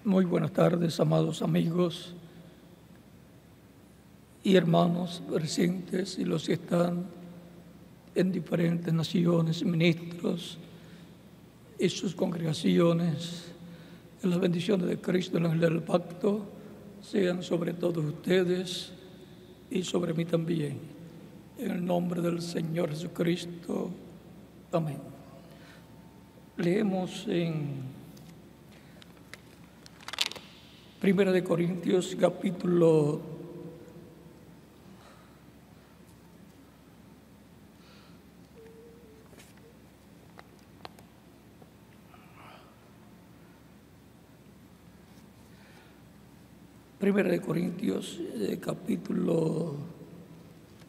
Muy buenas tardes, amados amigos y hermanos presentes y los que están en diferentes naciones, ministros y sus congregaciones. En las bendiciones de Cristo, el ángel del pacto, sean sobre todos ustedes y sobre mí también. En el nombre del Señor Jesucristo. Amén. Leemos en 1 de Corintios, capítulo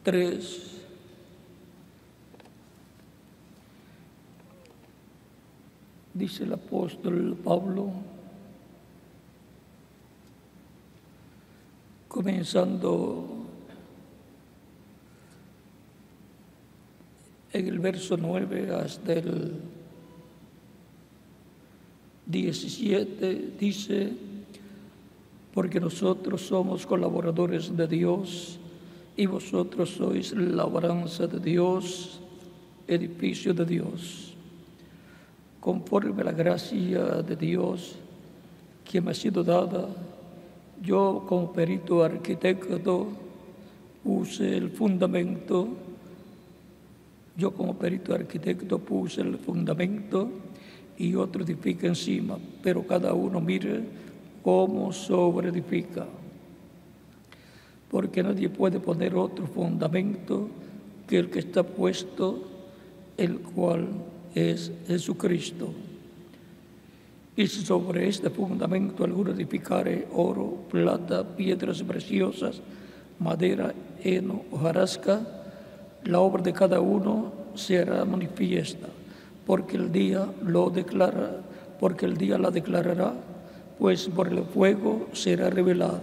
3, dice el apóstol Pablo, comenzando en el verso 9 hasta el 17, dice: porque nosotros somos colaboradores de Dios y vosotros sois labranza de Dios, edificio de Dios. Conforme a la gracia de Dios que me ha sido dada, yo como perito arquitecto puse el fundamento, y otro edifica encima, pero cada uno mire cómo sobreedifica. Porque nadie puede poner otro fundamento que el que está puesto, el cual es Jesucristo. Y si sobre este fundamento alguno edificare oro, plata, piedras preciosas, madera, heno, hojarasca, la obra de cada uno será manifiesta, porque el día la declarará, pues por el fuego será revelada,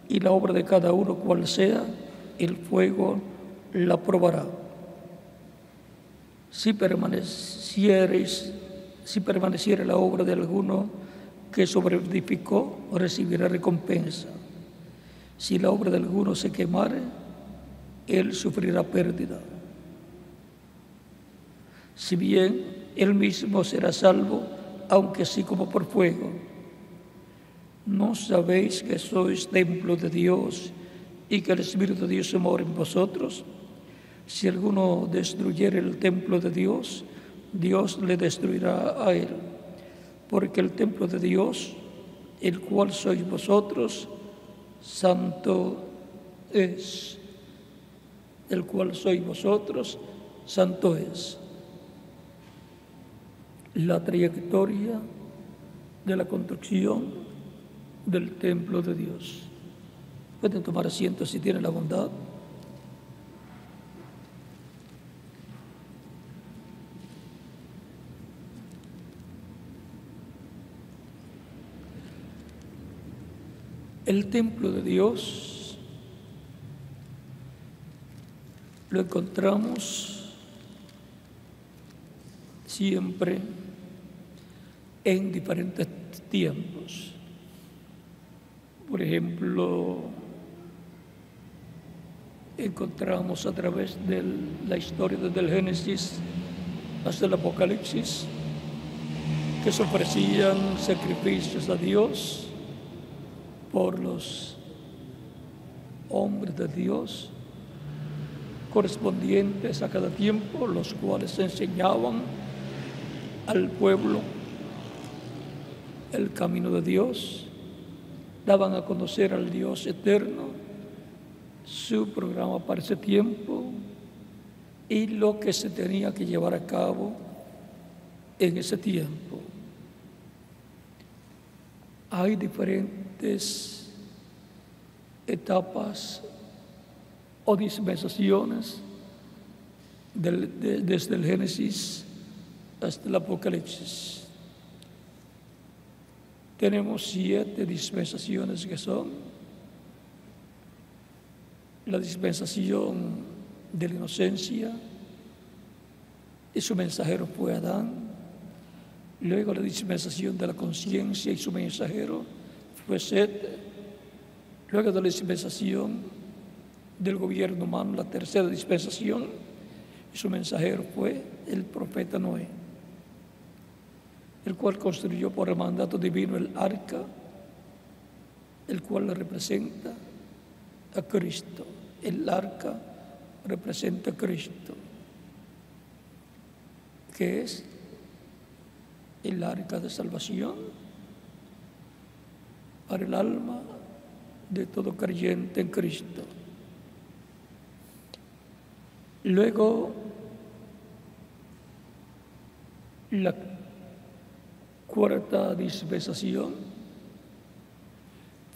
y la obra de cada uno cual sea, el fuego la probará. Si permaneciere la obra de alguno que sobreedificó, recibirá recompensa. Si la obra de alguno se quemare, él sufrirá pérdida. Si bien él mismo será salvo, aunque así como por fuego. ¿No sabéis que sois templo de Dios y que el Espíritu de Dios mora en vosotros? Si alguno destruyere el templo de Dios, Dios le destruirá a él, porque el templo de Dios, el cual sois vosotros, santo es. El cual sois vosotros, santo es. La trayectoria de la construcción del templo de Dios. Pueden tomar asiento si tienen la bondad. El templo de Dios lo encontramos siempre en diferentes tiempos. Por ejemplo, encontramos a través de la historia desde el Génesis hasta el Apocalipsis que se ofrecían sacrificios a Dios por los hombres de Dios correspondientes a cada tiempo, los cuales enseñaban al pueblo el camino de Dios, daban a conocer al Dios eterno, su programa para ese tiempo y lo que se tenía que llevar a cabo en ese tiempo. Hay diferentes etapas o dispensaciones desde el Génesis hasta el Apocalipsis. Tenemos 7 dispensaciones que son la dispensación de la inocencia, y su mensajero fue Adán. Luego la dispensación de la conciencia y su mensajero fue Set. Luego de la dispensación del gobierno humano, la tercera dispensación, y su mensajero fue el profeta Noé, el cual construyó por el mandato divino el arca, el cual representa a Cristo. El arca representa a Cristo, que es el arca de salvación para el alma de todo creyente en Cristo. Luego, la cuarta dispensación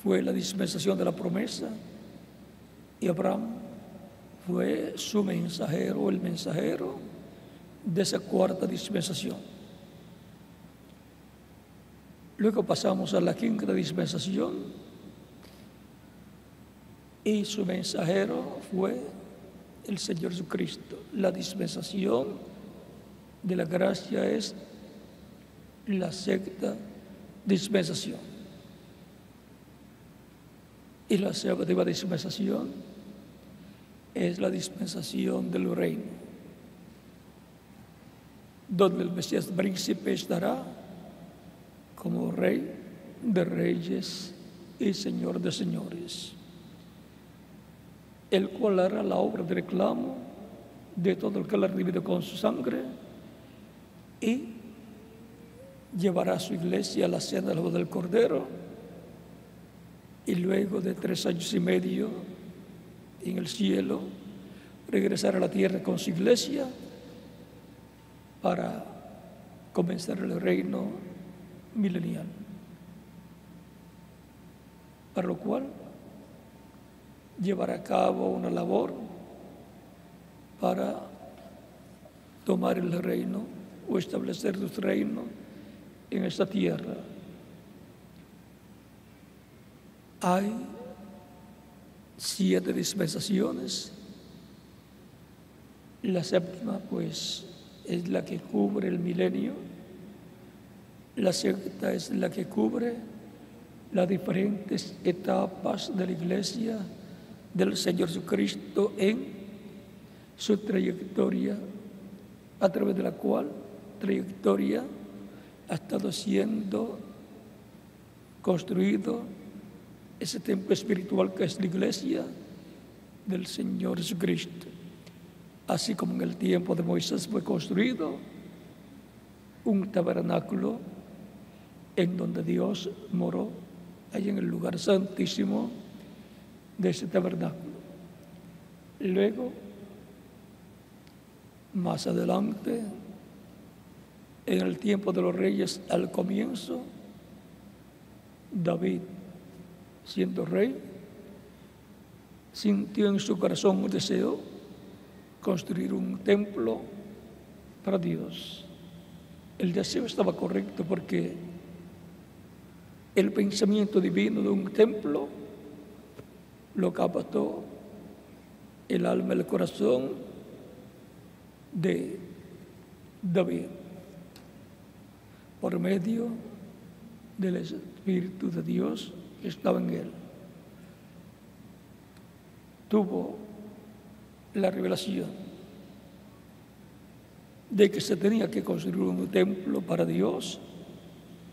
fue la dispensación de la promesa, y Abraham fue su mensajero, el mensajero de esa cuarta dispensación. Luego pasamos a la quinta dispensación, y su mensajero fue el Señor Jesucristo. La dispensación de la gracia es la sexta dispensación. Y la séptima dispensación es la dispensación del reino, donde el Mesías príncipe estará como Rey de reyes y Señor de señores, el cual hará la obra de reclamo de todo el que la ha redimido con su sangre, y llevará a su iglesia a la cena del boda del Cordero, y luego de 3 años y medio en el cielo regresará a la tierra con su iglesia para comenzar el reino milenial, para lo cual llevará a cabo una labor para tomar el reino o establecer su reino en esta tierra. Hay 7 dispensaciones. La séptima, pues, es la que cubre el milenio. La sexta es la que cubre las diferentes etapas de la iglesia del Señor Jesucristo en su trayectoria, a través de la cual trayectoria ha estado siendo construido ese templo espiritual que es la iglesia del Señor Jesucristo. Así como en el tiempo de Moisés fue construido un tabernáculo en donde Dios moró, allá en el lugar santísimo de ese tabernáculo. Luego, más adelante, en el tiempo de los reyes, al comienzo, David, siendo rey, sintió en su corazón un deseo construir un templo para Dios. El deseo estaba correcto porque el pensamiento divino de un templo lo captó el alma y el corazón de David por medio del Espíritu de Dios que estaba en él. Tuvo la revelación de que se tenía que construir un templo para Dios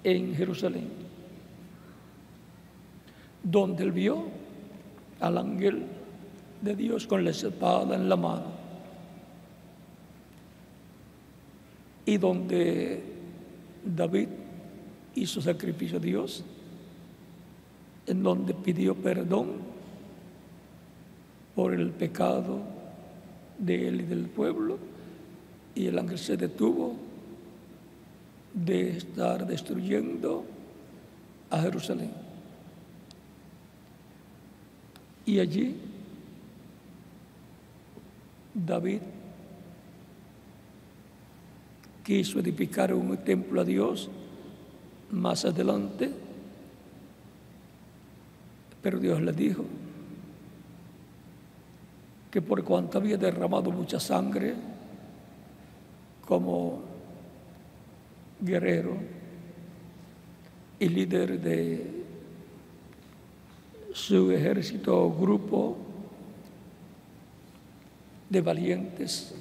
en Jerusalén, donde él vio al ángel de Dios con la espada en la mano, y donde David hizo sacrificio a Dios, en donde pidió perdón por el pecado de él y del pueblo, y el ángel se detuvo de estar destruyendo a Jerusalén. Y allí David quiso edificar un templo a Dios más adelante, pero Dios le dijo que por cuanto había derramado mucha sangre como guerrero, y líder de su ejército o grupo de valientes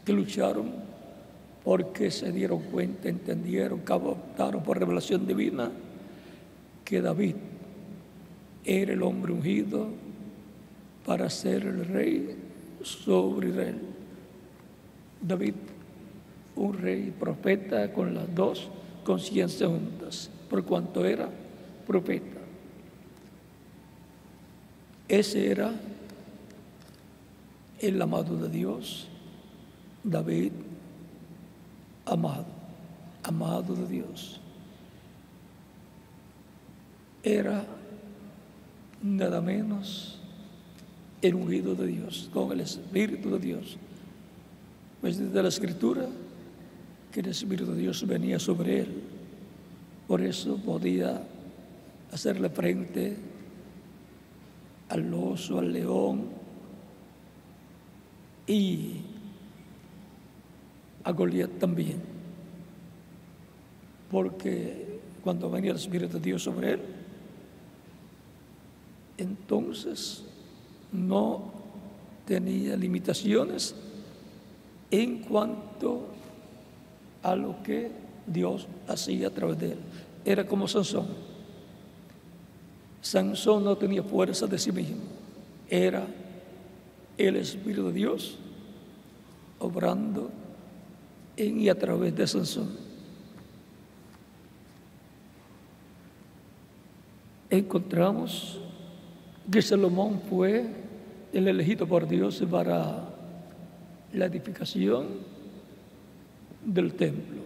que lucharon porque se dieron cuenta, entendieron, captaron por revelación divina que David era el hombre ungido para ser el rey sobre Israel. David, un rey profeta con las dos conciencias juntas, por cuanto era profeta. Ese era el amado de Dios, David, amado de Dios. Era nada menos el ungido de Dios, con el Espíritu de Dios. Pues desde la Escritura que el Espíritu de Dios venía sobre él. Por eso podía hacerle frente al oso, al león y a Goliat también. Porque cuando venía el Espíritu de Dios sobre él, entonces no tenía limitaciones en cuanto a lo que Dios hacía a través de él. Era como Sansón. Sansón no tenía fuerza de sí mismo. Era el Espíritu de Dios obrando en y a través de Sansón. Encontramos que Salomón fue el elegido por Dios para la edificación del templo.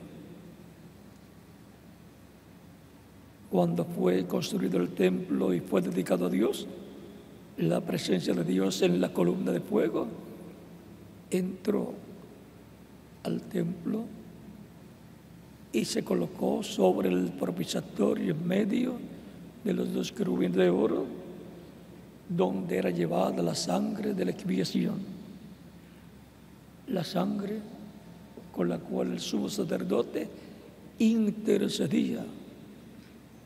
Cuando fue construido el templo y fue dedicado a Dios, la presencia de Dios en la columna de fuego entró al templo y se colocó sobre el propiciatorio en medio de los dos querubines de oro, donde era llevada la sangre de la expiación, la sangre con la cual el sumo sacerdote intercedía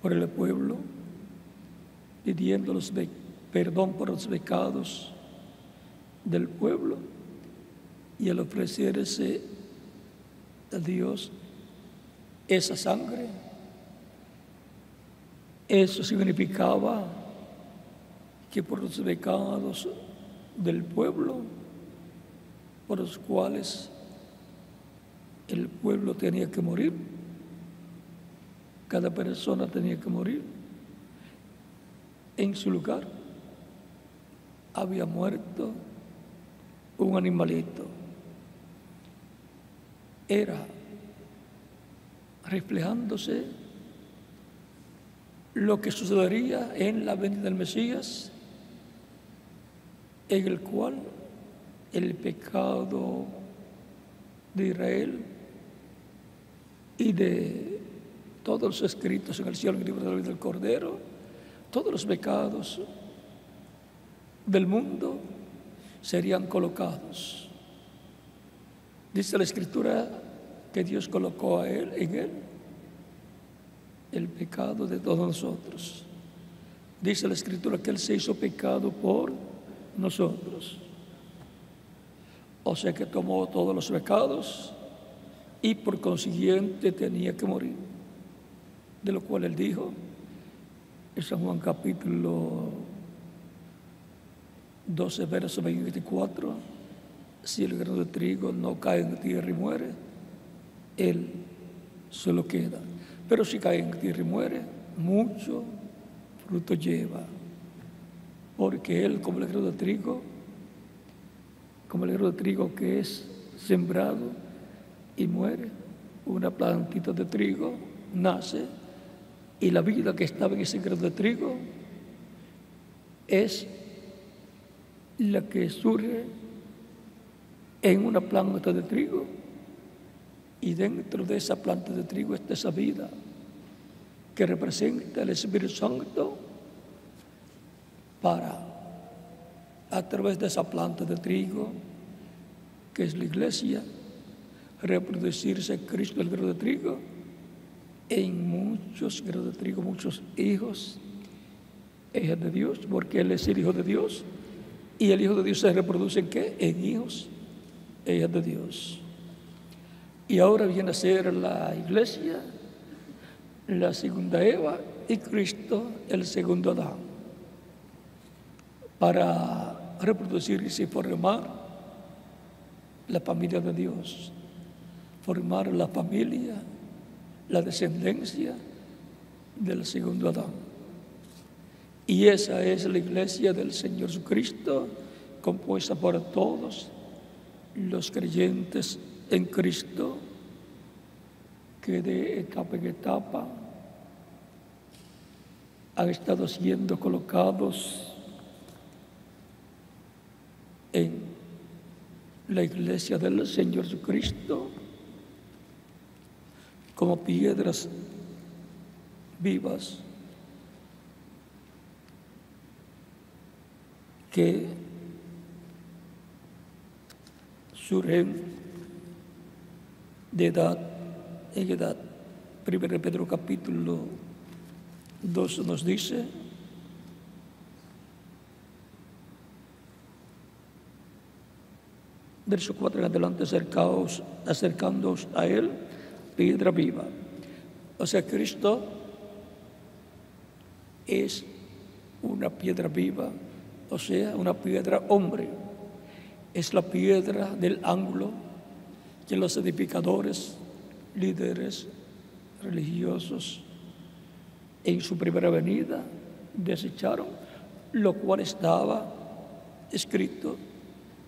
por el pueblo, pidiendo perdón por los pecados del pueblo, y al ofrecerse a Dios esa sangre, eso significaba que por los pecados del pueblo, por los cuales el pueblo tenía que morir, cada persona tenía que morir, en su lugar había muerto un animalito. Era reflejándose lo que sucedería en la venida del Mesías, en el cual el pecado de Israel y de todos los escritos en el cielo, en el libro de la vida del Cordero, todos los pecados del mundo serían colocados. Dice la Escritura que Dios colocó en él el pecado de todos nosotros. Dice la Escritura que él se hizo pecado por nosotros. O sea que tomó todos los pecados y por consiguiente tenía que morir. De lo cual él dijo en San Juan capítulo 12, verso 24, si el grano de trigo no cae en tierra y muere, él solo queda. Pero si cae en tierra y muere, mucho fruto lleva. Porque él, como el grano de trigo que es sembrado y muere, una plantita de trigo nace, y la vida que estaba en ese grano de trigo es la que surge en una planta de trigo, y dentro de esa planta de trigo está esa vida que representa el Espíritu Santo para, a través de esa planta de trigo que es la iglesia, reproducirse Cristo el grano de trigo en muchos granos de trigo, muchos hijos, hijas de Dios, porque Él es el Hijo de Dios, y el Hijo de Dios se reproduce ¿en qué? En hijos, hijas de Dios. Y ahora viene a ser la iglesia, la segunda Eva, y Cristo, el segundo Adán, para reproducirse y formar la familia de Dios, formar la familia, la descendencia del segundo Adán. Y esa es la iglesia del Señor Jesucristo, compuesta por todos los creyentes en Cristo, que de etapa en etapa han estado siendo colocados en la iglesia del Señor Jesucristo como piedras vivas que surgen de edad en edad. 1 Pedro capítulo 2 nos dice: verso 4 en adelante, acercándoos a Él, piedra viva. O sea, Cristo es una piedra viva, o sea, una piedra hombre. Es la piedra del ángulo que los edificadores, líderes religiosos, en su primera venida desecharon, lo cual estaba escrito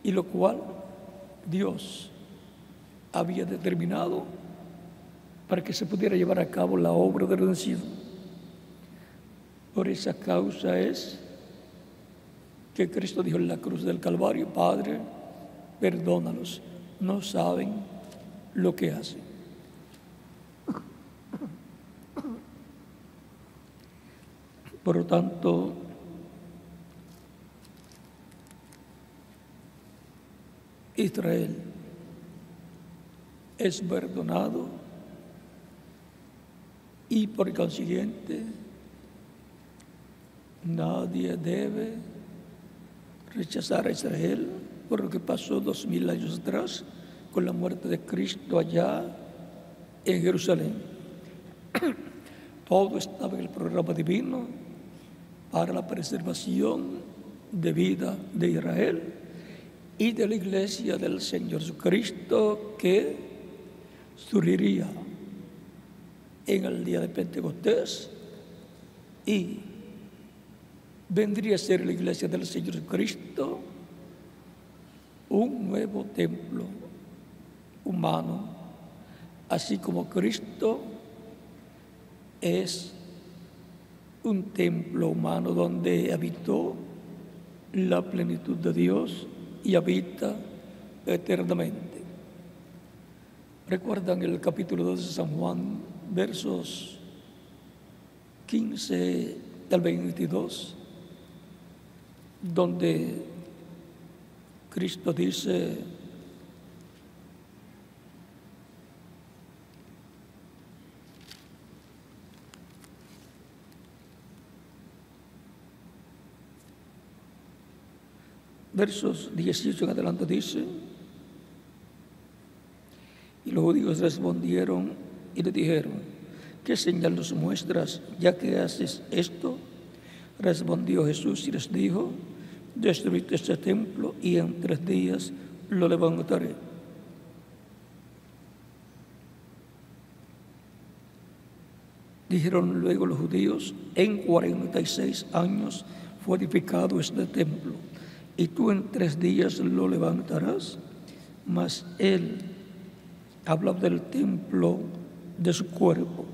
y lo cual Dios había determinado para que se pudiera llevar a cabo la obra de redención. Por esa causa es que Cristo dijo en la cruz del Calvario: Padre, perdónalos, no saben lo que hacen. Por lo tanto, Israel es perdonado y por consiguiente nadie debe rechazar a Israel por lo que pasó 2000 años atrás con la muerte de Cristo allá en Jerusalén. Todo estaba en el programa divino para la preservación de vida de Israel y de la iglesia del Señor Jesucristo, que surgiría en el día de Pentecostés y vendría a ser la iglesia del Señor Jesucristo un nuevo templo humano, así como Cristo es un templo humano donde habitó la plenitud de Dios y habita eternamente. ¿Recuerdan el capítulo 2 de San Juan, versos 15 al 22, donde Cristo dice: versos 18 en adelante dice: y los judíos respondieron y le dijeron: ¿qué señal nos muestras ya que haces esto? Respondió Jesús y les dijo: destruid este templo y en 3 días lo levantaré. Dijeron luego los judíos: en 46 años fue edificado este templo, y tú en 3 días lo levantarás. Mas él habla del templo de su cuerpo.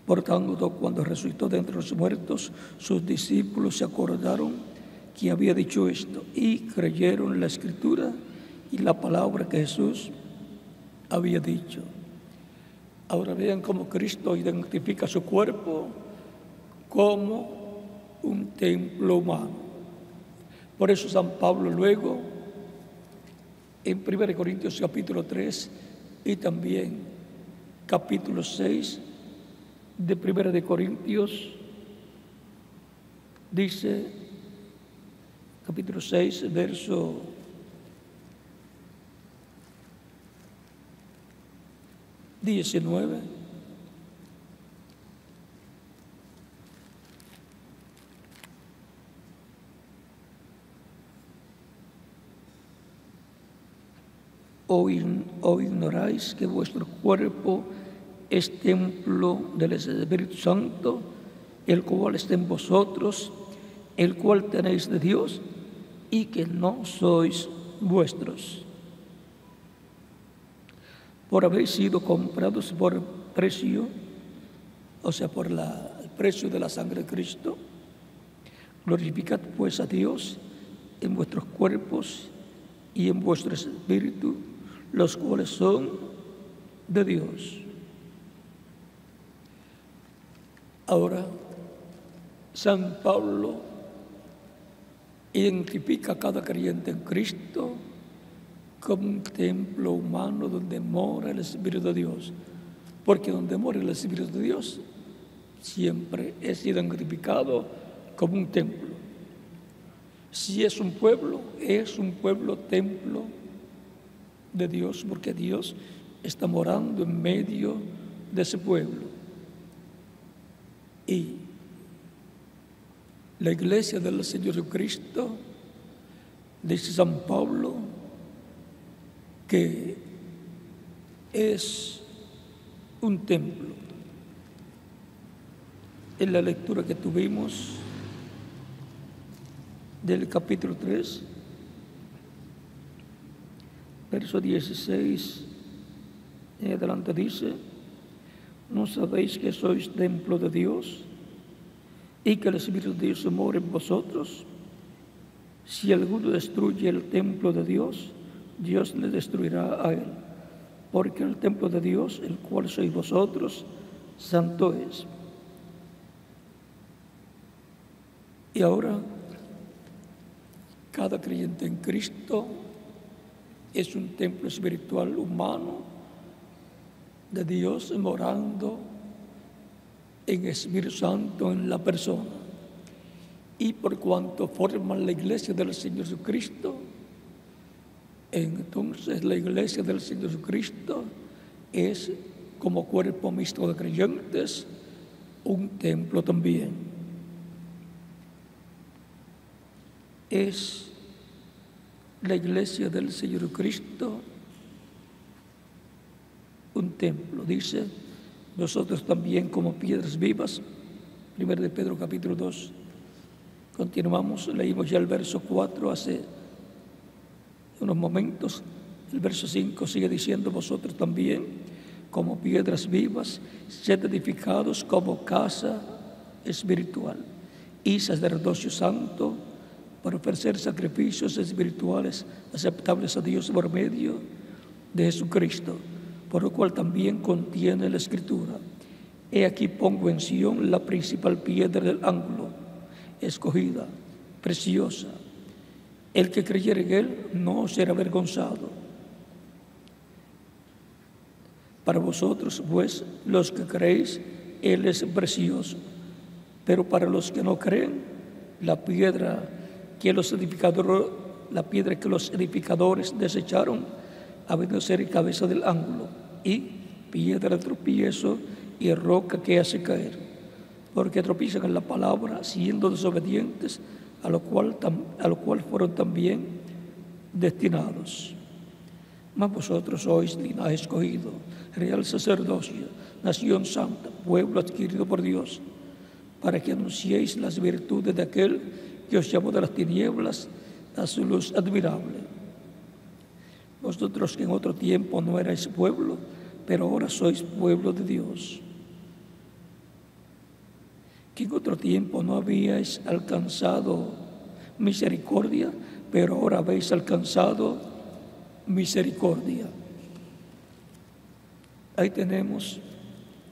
Por tanto, cuando resucitó de entre los muertos, sus discípulos se acordaron que había dicho esto y creyeron la Escritura y la palabra que Jesús había dicho. Ahora vean cómo Cristo identifica su cuerpo como un templo humano. Por eso San Pablo luego, en 1 Corintios capítulo 3 y también capítulo 6 de Primera de Corintios, dice, capítulo 6, verso 19. ¿O ignoráis que vuestro cuerpo es templo del Espíritu Santo, el cual está en vosotros, el cual tenéis de Dios, y que no sois vuestros? Por habéis sido comprados por precio, o sea, por el precio de la sangre de Cristo. Glorificad pues a Dios en vuestros cuerpos y en vuestro espíritu, los cuales son de Dios. Ahora, San Pablo identifica a cada creyente en Cristo como un templo humano donde mora el Espíritu de Dios, porque donde mora el Espíritu de Dios siempre es identificado como un templo. Si es un pueblo templo de Dios, porque Dios está morando en medio de ese pueblo. Y la iglesia del Señor Jesucristo, dice San Pablo, que es un templo. En la lectura que tuvimos del capítulo 3, verso 16 en adelante dice: ¿no sabéis que sois templo de Dios y que el Espíritu de Dios mora en vosotros? Si alguno destruye el templo de Dios, Dios le destruirá a él, porque el templo de Dios, el cual sois vosotros, santo es. Y ahora, cada creyente en Cristo es un templo espiritual humano de Dios morando en Espíritu Santo en la persona. Y por cuanto forman la iglesia del Señor Jesucristo, entonces la iglesia del Señor Jesucristo es, como cuerpo mixto de creyentes, un templo también. Es la iglesia del Señor Jesucristo un templo. Dice: vosotros también como piedras vivas. 1 de Pedro capítulo 2. Continuamos, leímos ya el verso 4 hace unos momentos. El verso 5 sigue diciendo: vosotros también como piedras vivas, sed edificados como casa espiritual y sacerdocio santo, para ofrecer sacrificios espirituales aceptables a Dios por medio de Jesucristo, por lo cual también contiene la Escritura: he aquí pongo en Sión la principal piedra del ángulo, escogida, preciosa. El que creyere en él no será avergonzado. Para vosotros, pues, los que creéis, él es precioso. Pero para los que no creen, la piedra que los edificadores desecharon ha venido a ser cabeza del ángulo y piedra de tropiezo y roca que hace caer, porque tropiezan en la palabra, siendo desobedientes, a lo cual fueron también destinados. Mas vosotros sois linaje escogido, real sacerdocio, nación santa, pueblo adquirido por Dios, para que anunciéis las virtudes de aquel que os llamó de las tinieblas a su luz admirable. Vosotros que en otro tiempo no erais pueblo, pero ahora sois pueblo de Dios. Que en otro tiempo no habíais alcanzado misericordia, pero ahora habéis alcanzado misericordia. Ahí tenemos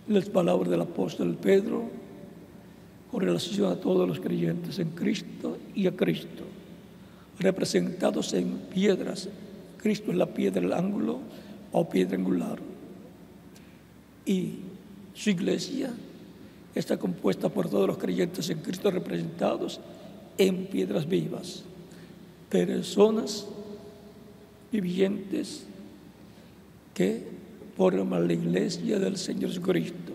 las palabras del apóstol Pedro con relación a todos los creyentes en Cristo y a Cristo, representados en piedras. Cristo es la piedra del ángulo o piedra angular. y su iglesia está compuesta por todos los creyentes en Cristo representados en piedras vivas, personas vivientes que forman la iglesia del Señor Jesucristo.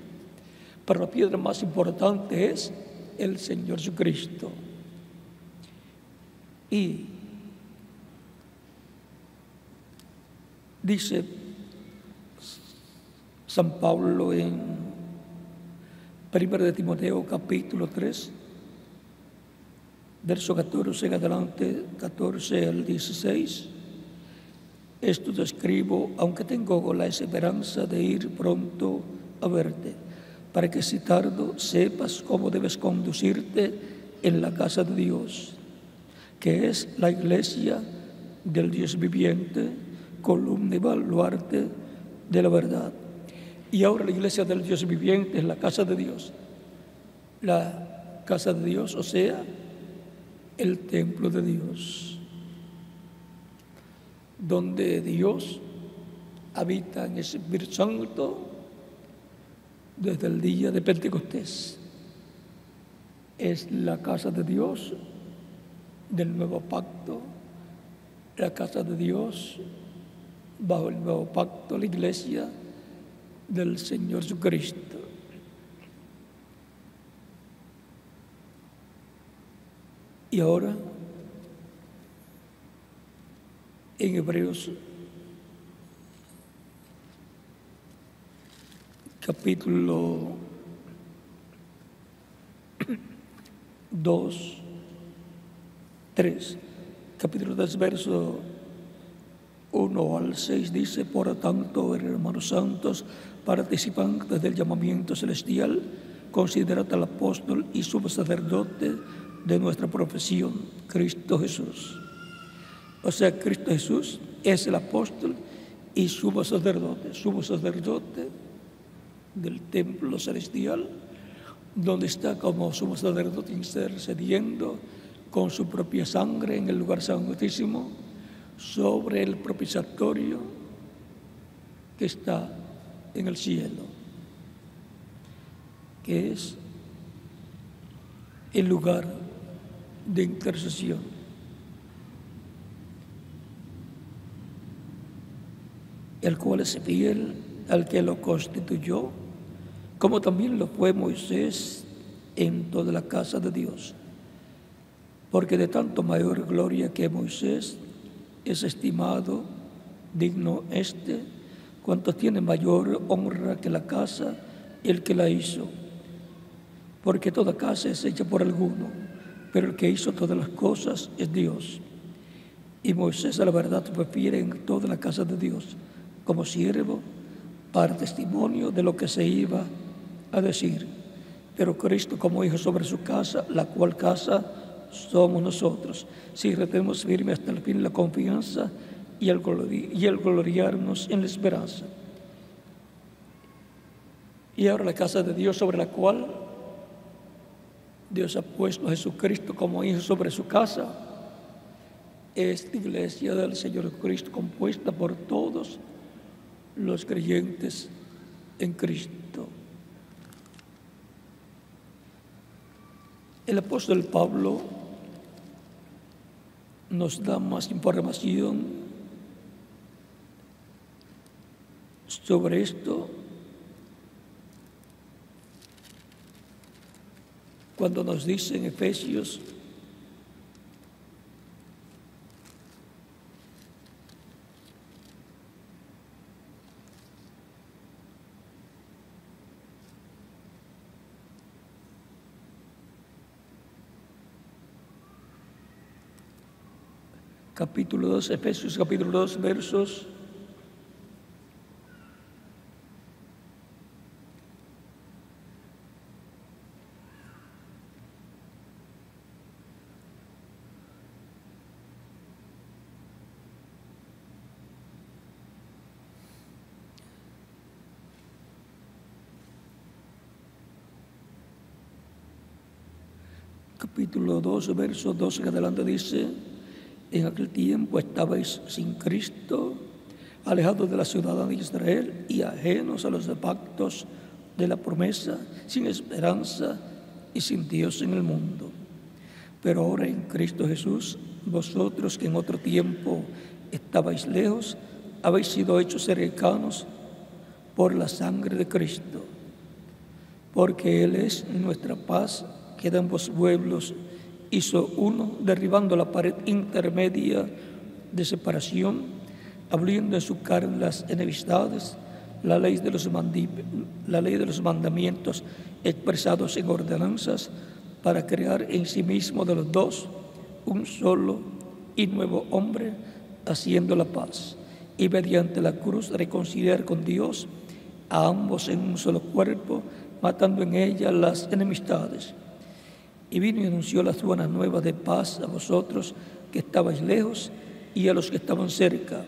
Pero la piedra más importante es el Señor Jesucristo. Y dice San Pablo en 1 de Timoteo capítulo 3, verso 14 en adelante, 14 al 16, esto te escribo, aunque tengo la esperanza de ir pronto a verte, para que si tardo sepas cómo debes conducirte en la casa de Dios, que es la iglesia del Dios viviente, columna y baluarte de la verdad. Y ahora la iglesia del Dios viviente es la casa de Dios. La casa de Dios, o sea, el templo de Dios, donde Dios habita en el Espíritu Santo desde el día de Pentecostés. Es la casa de Dios del nuevo pacto, la casa de Dios bajo el nuevo pacto, la iglesia del Señor Jesucristo. Y ahora, en Hebreos capítulo 2, 3, capítulo 2, verso 1 al 6 dice: por tanto, hermanos santos, participantes del llamamiento celestial, considerad al apóstol y sumo sacerdote de nuestra profesión, Cristo Jesús. O sea, Cristo Jesús es el apóstol y sumo sacerdote del templo celestial, donde está como sumo sacerdote intercediendo con su propia sangre en el lugar santísimo sobre el propiciatorio que está en el cielo, que es el lugar de intercesión. El cual es fiel al que lo constituyó, como también lo fue Moisés en toda la casa de Dios. Porque de tanto mayor gloria que Moisés es estimado digno cuanto tiene mayor honra que la casa el que la hizo. Porque toda casa es hecha por alguno, pero el que hizo todas las cosas es Dios. Y Moisés a la verdad fue fiel en toda la casa de Dios, como siervo, para testimonio de lo que se iba a decir. Pero Cristo como hijo sobre su casa, la cual casa somos nosotros, si retenemos firme hasta el fin la confianza y el gloriarnos en la esperanza. Y ahora la casa de Dios sobre la cual Dios ha puesto a Jesucristo como hijo sobre su casa, es la iglesia del Señor Cristo, compuesta por todos los creyentes en Cristo. El apóstol Pablo nos da más información sobre esto cuando nos dice en Efesios capítulo 2, Efesios capítulo 2, versos 2 en adelante dice: en aquel tiempo estabais sin Cristo, alejados de la ciudadanía de Israel y ajenos a los pactos de la promesa, sin esperanza y sin Dios en el mundo. Pero ahora en Cristo Jesús, vosotros que en otro tiempo estabais lejos, habéis sido hechos cercanos por la sangre de Cristo, porque Él es nuestra paz, que de ambos pueblos hizo uno, derribando la pared intermedia de separación, abriendo en su carne las enemistades, la ley de los mandamientos expresados en ordenanzas, para crear en sí mismo de los dos un solo y nuevo hombre, haciendo la paz, y mediante la cruz reconciliar con Dios a ambos en un solo cuerpo, matando en ella las enemistades. Y vino y anunció las buenas nuevas de paz a vosotros que estabais lejos y a los que estaban cerca.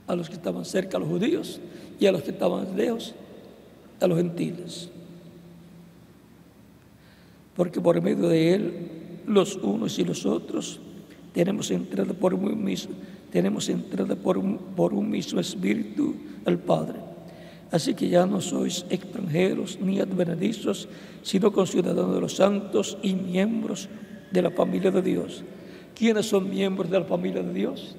A los que estaban cerca, a los judíos, y a los que estaban lejos, a los gentiles. Porque por medio de Él, los unos y los otros, tenemos entrada por un mismo Espíritu al Padre. Así que ya no sois extranjeros ni advenedizos, sino conciudadanos de los santos y miembros de la familia de Dios. ¿Quiénes son miembros de la familia de Dios?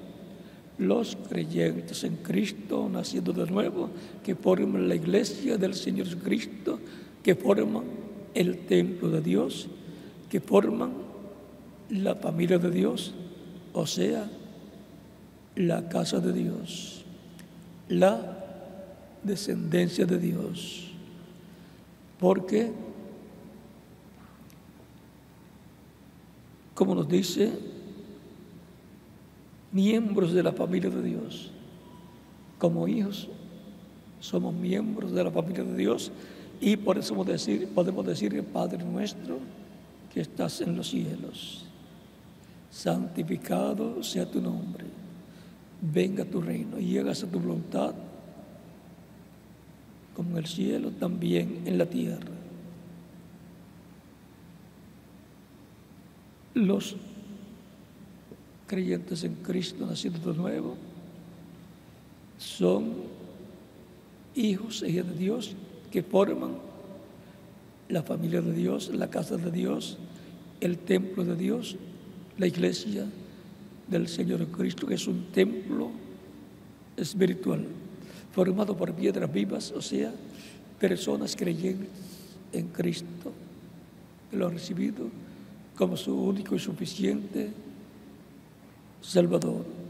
Los creyentes en Cristo, naciendo de nuevo, que forman la iglesia del Señor Jesucristo, que forman el templo de Dios, que forman la familia de Dios, o sea, la casa de Dios, la descendencia de Dios. Porque, como nos dice, miembros de la familia de Dios, como hijos, somos miembros de la familia de Dios, y por eso podemos decir, Padre nuestro que estás en los cielos, santificado sea tu nombre, venga tu reino y hágase tu voluntad, como en el cielo, también en la tierra. Los creyentes en Cristo, nacidos de nuevo, son hijos e hijas de Dios, que forman la familia de Dios, la casa de Dios, el templo de Dios, la iglesia del Señor Cristo, que es un templo espiritual, formado por piedras vivas, o sea, personas creyentes en Cristo, que lo han recibido como su único y suficiente Salvador.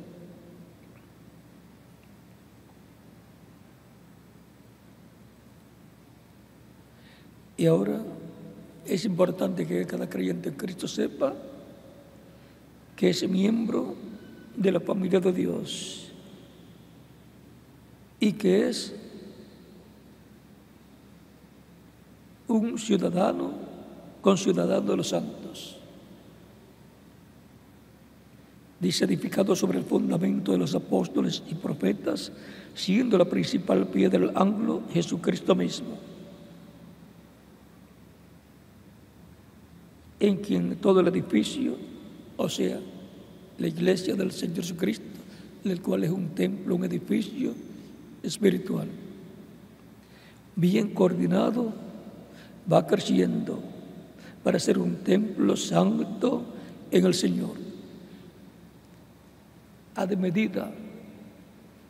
Y ahora es importante que cada creyente en Cristo sepa que es miembro de la familia de Dios y que es un ciudadano, conciudadano de los santos. Dice, edificado sobre el fundamento de los apóstoles y profetas, siendo la principal piedra del ángulo Jesucristo mismo, en quien todo el edificio, o sea, la iglesia del Señor Jesucristo, el cual es un templo, un edificio espiritual, bien coordinado, va creciendo para ser un templo santo en el Señor. A de medida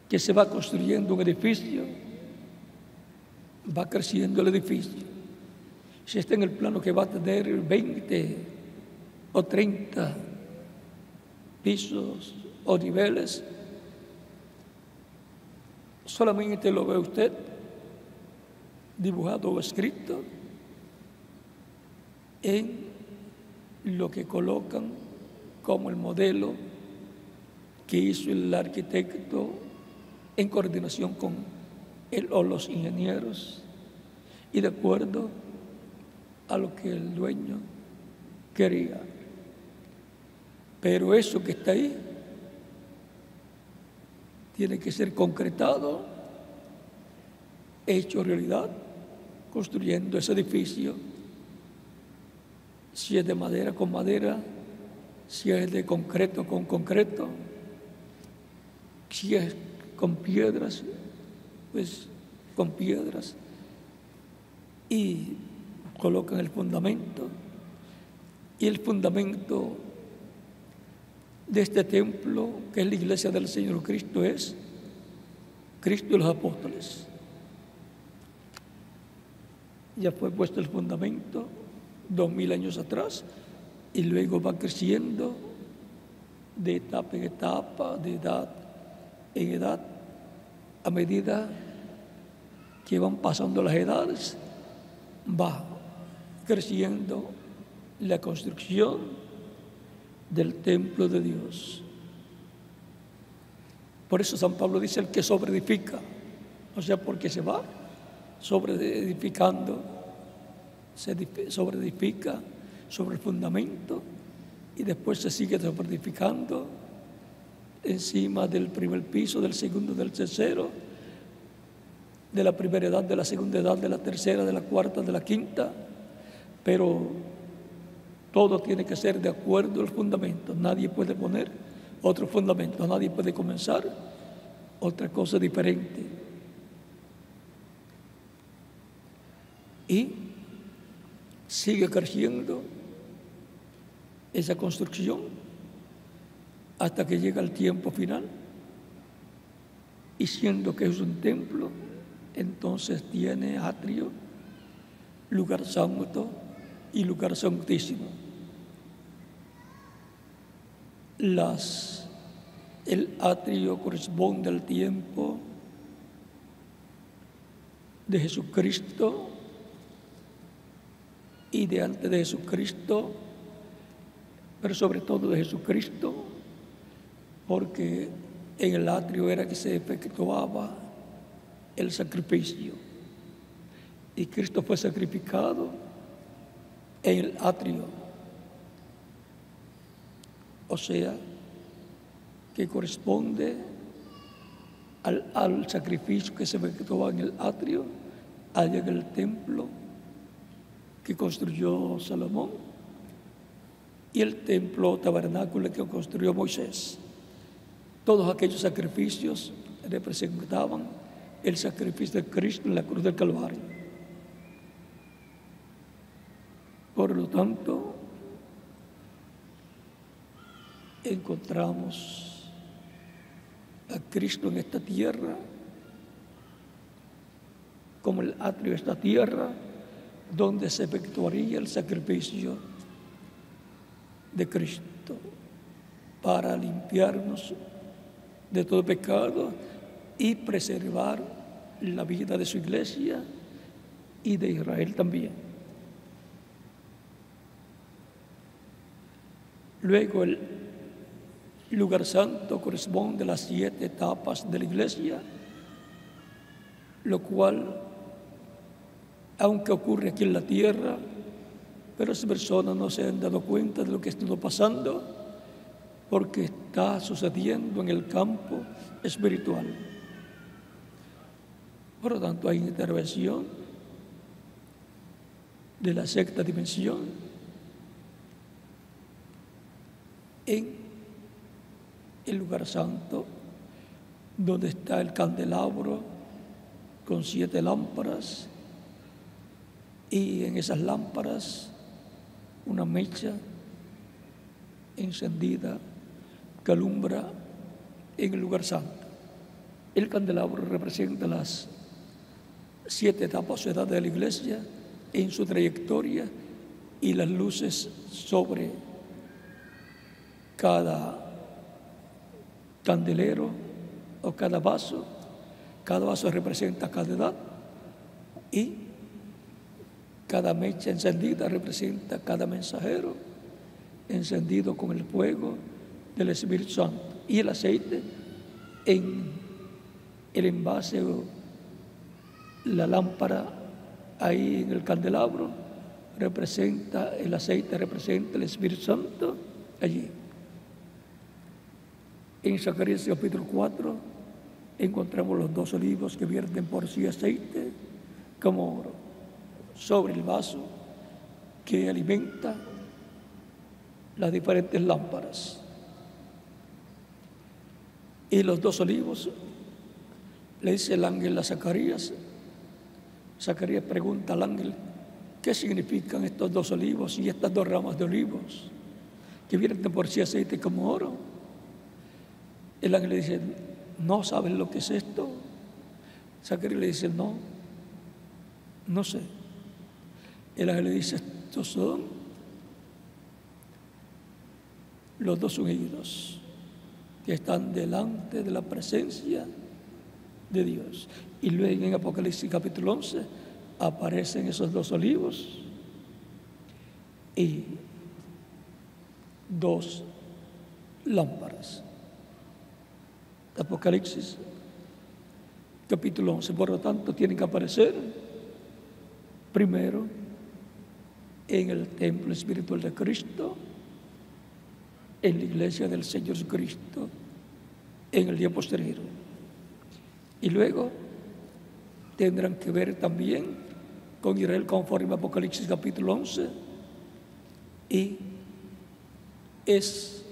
que se va construyendo un edificio, va creciendo el edificio. Si está en el plano que va a tener 20 o 30 pisos o niveles, solamente lo ve usted dibujado o escrito en lo que colocan como el modelo que hizo el arquitecto en coordinación con él o los ingenieros y de acuerdo a lo que el dueño quería. Pero eso que está ahí tiene que ser concretado, hecho realidad, construyendo ese edificio. Si es de madera, con madera, si es de concreto, con concreto. Si es con piedras, pues con piedras, y colocan el fundamento. Y el fundamento de este templo, que es la iglesia del Señor Cristo, es Cristo y los apóstoles. Ya fue puesto el fundamento 2000 años atrás, y luego va creciendo de etapa en etapa, de edad en edad, a medida que van pasando las edades, va creciendo la construcción del templo de Dios. Por eso San Pablo dice: el que sobreedifica, o sea, porque se va sobreedificando, se sobreedifica sobre el fundamento y después se sigue sobreedificando encima del primer piso, del segundo, del tercero, de la primera edad, de la segunda edad, de la tercera, de la cuarta, de la quinta, pero todo tiene que ser de acuerdo al fundamento. Nadie puede poner otro fundamento, nadie puede comenzar otra cosa diferente. Y sigue creciendo esa construcción hasta que llega el tiempo final, y siendo que es un templo, entonces tiene atrio, lugar santo y lugar santísimo. El atrio corresponde al tiempo de Jesucristo y de antes de Jesucristo, pero sobre todo de Jesucristo, porque en el atrio era que se efectuaba el sacrificio, y Cristo fue sacrificado en el atrio, o sea, que corresponde al sacrificio que se efectuaba en el atrio, allá en el templo que construyó Salomón y el templo tabernáculo que construyó Moisés. Todos aquellos sacrificios representaban el sacrificio de Cristo en la cruz del Calvario. Por lo tanto, encontramos a Cristo en esta tierra como el atrio de esta tierra, donde se efectuaría el sacrificio de Cristo para limpiarnos de todo pecado y preservar la vida de su iglesia y de Israel también. Luego el lugar santo corresponde a las 7 etapas de la iglesia, lo cual, aunque ocurre aquí en la tierra, pero esas personas no se han dado cuenta de lo que está pasando, porque está sucediendo en el campo espiritual. Por lo tanto, hay intervención de la sexta dimensión en el lugar santo, donde está el candelabro con 7 lámparas, y en esas lámparas una mecha encendida que alumbra en el lugar santo. El candelabro representa las 7 etapas o edades de la iglesia en su trayectoria, y las luces sobre cada candelero o cada vaso representa cada edad, y cada mecha encendida representa cada mensajero encendido con el fuego del Espíritu Santo. Y el aceite en el envase o la lámpara ahí en el candelabro representa el aceite, representa el Espíritu Santo allí. En Zacarías capítulo 4 encontramos los 2 olivos que vierten por sí aceite como oro sobre el vaso que alimenta las diferentes lámparas. Y los dos olivos, le dice el ángel a Zacarías. Zacarías pregunta al ángel, ¿qué significan estos dos olivos y estas dos ramas de olivos que vierten por sí aceite como oro? El ángel le dice, ¿no sabes lo que es esto? Zacarías le dice, no sé. El ángel le dice, estos son los dos ungidos que están delante de la presencia de Dios. Y luego en Apocalipsis capítulo 11 aparecen esos dos olivos y dos lámparas. Apocalipsis capítulo 11, por lo tanto, tienen que aparecer primero en el templo espiritual de Cristo, en la iglesia del Señor Jesucristo, en el día posterior. Y luego tendrán que ver también con Israel conforme a Apocalipsis capítulo 11, y es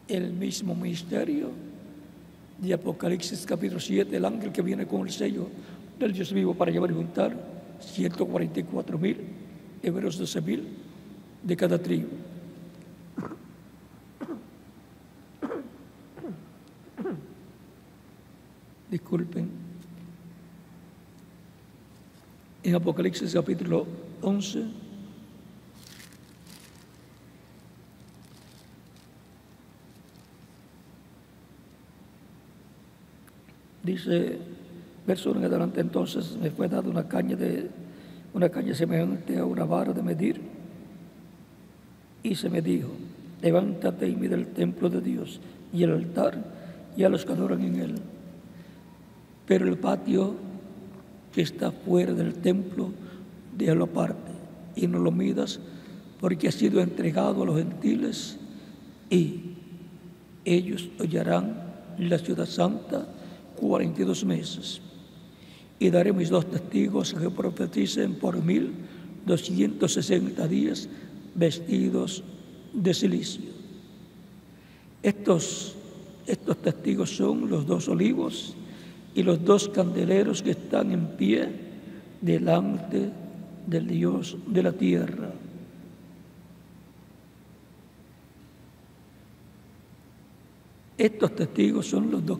el mismo ministerio de Apocalipsis capítulo 7, el ángel que viene con el sello del Dios vivo para llevar y juntar 144,000, hebreos 12,000 de cada tribu. Disculpen. En Apocalipsis capítulo 11 dice, verso 1 en adelante, entonces me fue dada una caña semejante a una vara de medir, y se me dijo, levántate y mide el templo de Dios y el altar y a los que adoran en él. Pero el patio que está fuera del templo, déjalo aparte y no lo midas, porque ha sido entregado a los gentiles y ellos hollarán la ciudad santa 42 meses. Y daré mis dos testigos que profeticen por 1260 días vestidos de silicio. Estos testigos son los dos olivos y los dos candeleros que están en pie delante del Dios de la tierra. Estos testigos son los dos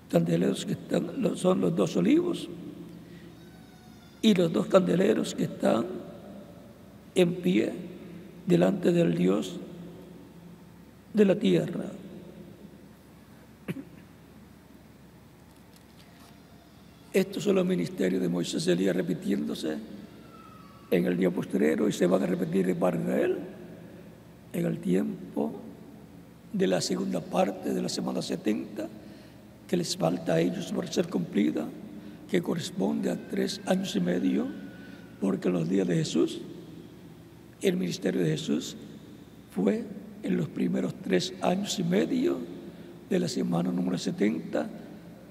candeleros que son los dos olivos y los dos candeleros que están en pie delante del Dios de la tierra. Estos son los ministerios de Moisés y Elías repitiéndose en el día postrero y se van a repetir para Israel en el tiempo de la segunda parte de la semana 70 que les falta a ellos por ser cumplida, que corresponde a 3 años y medio, porque en los días de Jesús, el ministerio de Jesús fue en los primeros 3 años y medio de la semana número 70,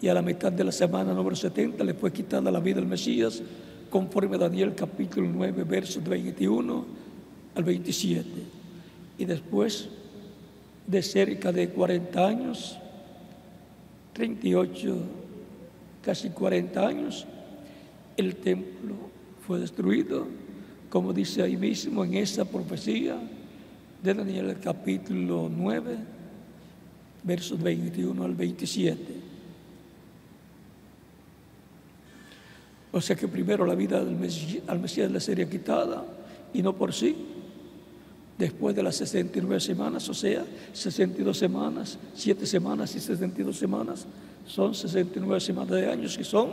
y a la mitad de la semana número 70 le fue quitada la vida al Mesías, conforme a Daniel capítulo 9, versos 21 al 27. Y después de cerca de 40 años, 38, casi 40 años, el templo fue destruido, como dice ahí mismo en esa profecía de Daniel capítulo 9, versos 21 al 27. O sea que primero la vida al Mesías le sería quitada, y no por sí. Después de las 69 semanas, o sea, 62 semanas, 7 semanas y 62 semanas, son 69 semanas de años, que son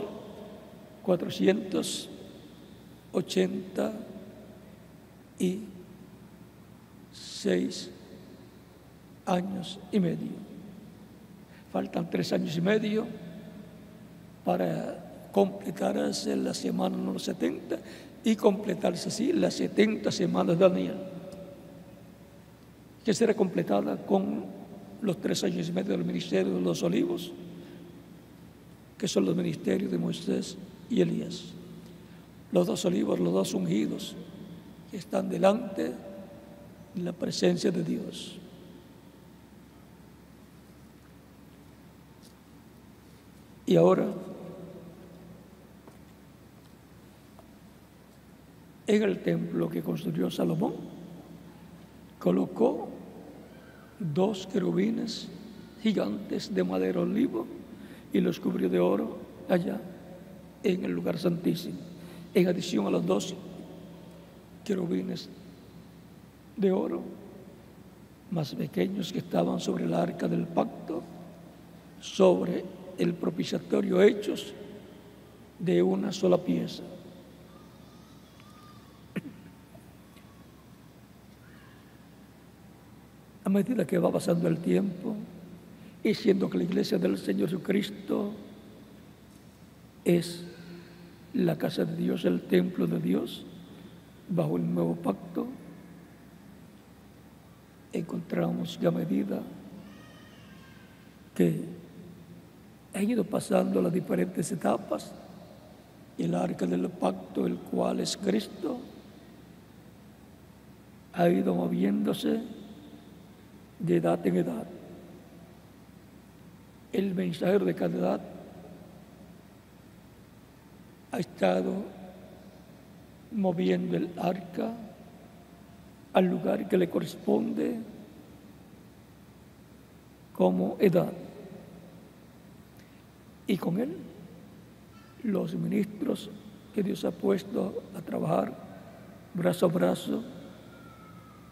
486 años y medio. Faltan 3 años y medio para completarse la semana número 70 y completarse así las 70 semanas de Daniel, que será completada con los 3 años y medio del ministerio de los olivos, que son los ministerios de Moisés y Elías. Los dos olivos, los dos ungidos, que están delante de la presencia de Dios. Y ahora, en el templo que construyó Salomón, colocó 2 querubines gigantes de madera olivo y los cubrió de oro allá en el lugar santísimo, en adición a los 2 querubines de oro más pequeños que estaban sobre el arca del pacto, sobre el propiciatorio, hechos de una sola pieza. A medida que va pasando el tiempo, y siendo que la iglesia del Señor Jesucristo es la casa de Dios, el templo de Dios, bajo el nuevo pacto, encontramos que a medida que han ido pasando las diferentes etapas, el arca del pacto, el cual es Cristo, ha ido moviéndose de edad en edad. El mensajero de cada edad ha estado moviendo el arca al lugar que le corresponde como edad. Y con él, los ministros que Dios ha puesto a trabajar brazo a brazo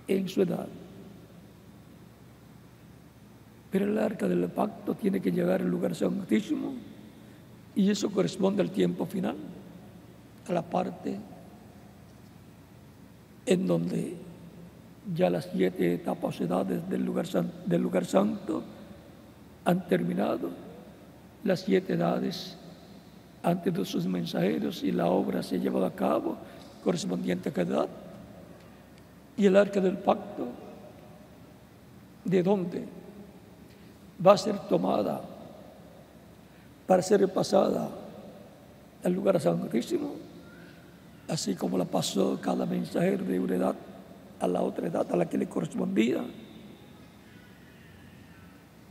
en su edad. Pero el arca del pacto tiene que llegar al lugar santísimo, y eso corresponde al tiempo final, a la parte en donde ya las 7 etapas o edades del lugar santo han terminado, las 7 edades antes de sus mensajeros, y la obra se ha llevado a cabo correspondiente a cada edad. Y el arca del pacto, ¿de dónde va a ser tomada para ser pasada al lugar santísimo? Así como la pasó cada mensajero de una edad a la otra edad a la que le correspondía,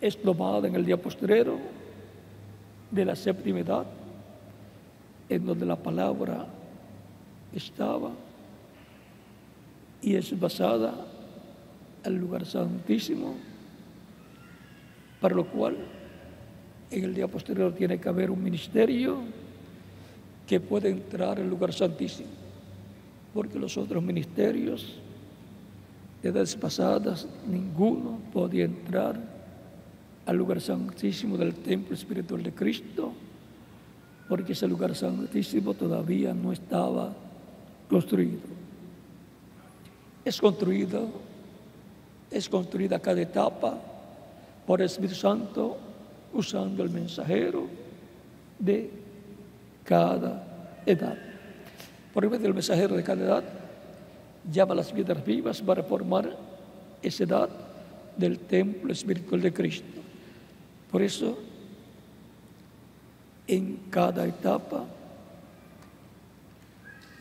es tomada en el día postrero de la 7ª edad, en donde la palabra estaba, y es pasada al lugar santísimo, para lo cual en el día posterior tiene que haber un ministerio que puede entrar al lugar santísimo, porque los otros ministerios de edades pasadas, ninguno podía entrar al lugar santísimo del templo espiritual de Cristo, porque ese lugar santísimo todavía no estaba construido. Es construida cada etapa por el Espíritu Santo, usando el mensajero de cada edad. Por medio del mensajero de cada edad, llama a las piedras vivas para formar esa edad del templo espiritual de Cristo. Por eso, en cada etapa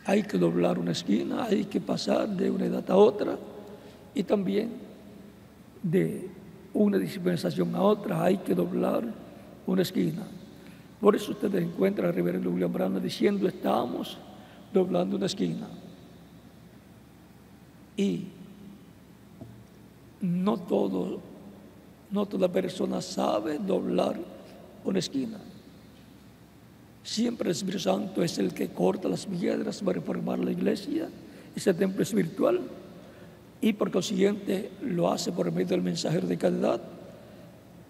hay que doblar una esquina, hay que pasar de una edad a otra, y también de una dispensación a otra hay que doblar una esquina. Por eso ustedes encuentran al reverendo William Branham diciendo: estamos doblando una esquina. Y no toda persona sabe doblar una esquina. Siempre el Espíritu Santo es el que corta las piedras para reformar la iglesia, ese templo espiritual, y por consiguiente lo hace por medio del mensajero de cada edad,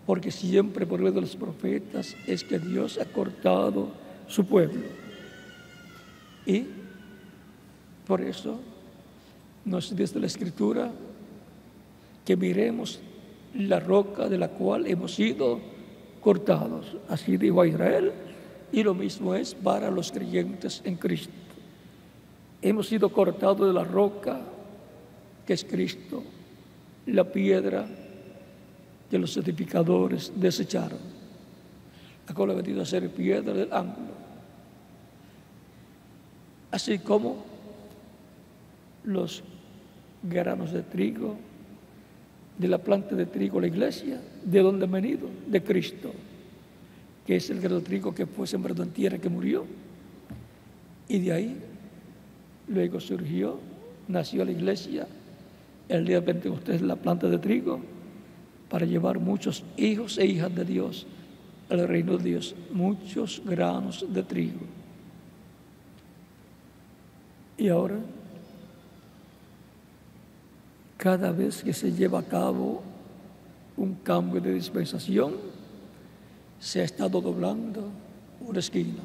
porque siempre por medio de los profetas es que Dios ha cortado su pueblo. Y por eso nos dice la Escritura que miremos la roca de la cual hemos sido cortados. Así dijo a Israel, y lo mismo es para los creyentes en Cristo. Hemos sido cortados de la roca que es Cristo, la piedra que los edificadores desecharon, la cual ha venido a ser piedra del ángulo. Así como los granos de trigo, de la planta de trigo, la iglesia, ¿de dónde han venido? De Cristo. que es el grano de trigo que fue sembrado en tierra, que murió. Y de ahí luego nació la iglesia, el día de Pentecostés, la planta de trigo, para llevar muchos hijos e hijas de Dios al reino de Dios, muchos granos de trigo. Y ahora, cada vez que se lleva a cabo un cambio de dispensación, se ha estado doblando una esquina.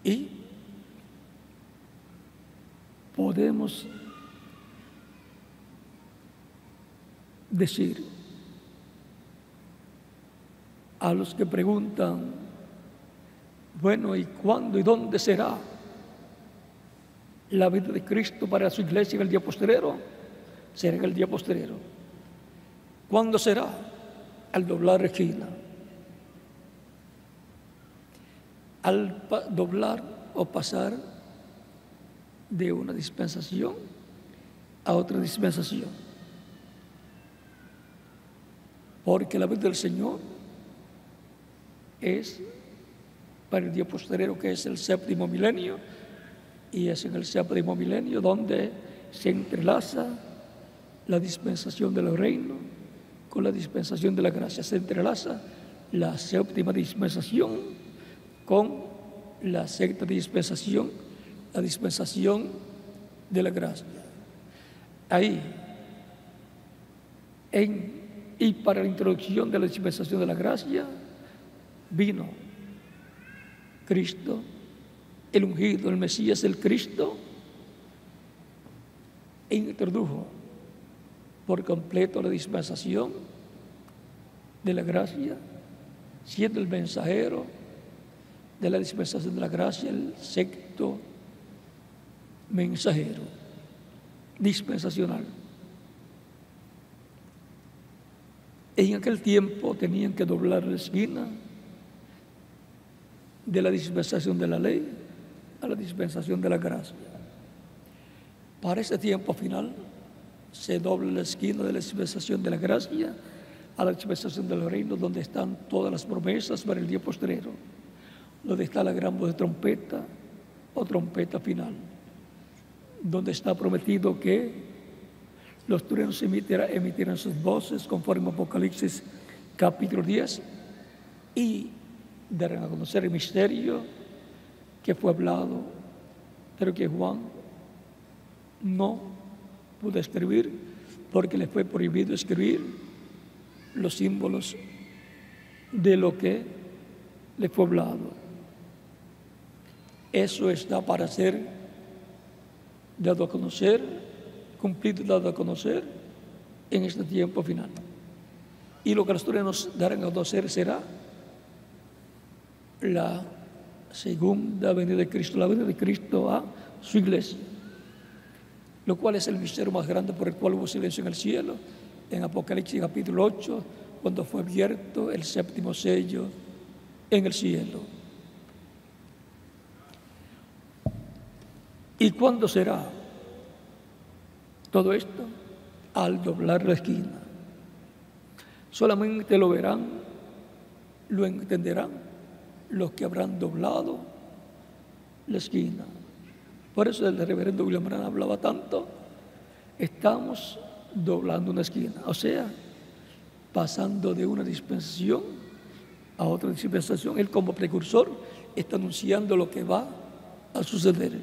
Y podemos decir a los que preguntan, bueno, ¿y cuándo y dónde será la vida de Cristo para su iglesia en el día postrero? Será en el día postrero. ¿Cuándo será? Al doblar la esquina. Al doblar o pasar de una dispensación a otra dispensación. Porque la vida del Señor es para el día postrero, que es el séptimo milenio, y es en el séptimo milenio donde se entrelaza la dispensación del reino con la dispensación de la gracia. Se entrelaza la séptima dispensación con la sexta dispensación, la dispensación de la gracia. Ahí, y para la introducción de la dispensación de la gracia, vino Cristo, el ungido, el Mesías, el Cristo, e introdujo por completo la dispensación de la gracia, siendo el mensajero de la dispensación de la gracia, el sexto mensajero dispensacional. En aquel tiempo tenían que doblar la esquina de la dispensación de la ley a la dispensación de la gracia. Para ese tiempo final se dobla la esquina de la dispensación de la gracia a la dispensación del reino, donde están todas las promesas para el día postrero, donde está la gran voz de trompeta o trompeta final, donde está prometido que los truenos emitirán sus voces, conforme a Apocalipsis capítulo 10, y darán a conocer el misterio que fue hablado, pero que Juan no pudo escribir porque le fue prohibido escribir los símbolos de lo que le fue hablado. Eso está para ser dado a conocer, cumplido y dado a conocer en este tiempo final. Y lo que los truenos darán a conocer será la segunda venida de Cristo, la venida de Cristo a su iglesia, lo cual es el misterio más grande por el cual hubo silencio en el cielo, en Apocalipsis capítulo 8, cuando fue abierto el séptimo sello en el cielo. ¿Y cuándo será todo esto? Al doblar la esquina. Solamente lo verán, lo entenderán los que habrán doblado la esquina. Por eso el reverendo William Branham hablaba tanto, estamos doblando una esquina, o sea, pasando de una dispensación a otra dispensación. Él, como precursor, está anunciando lo que va a suceder.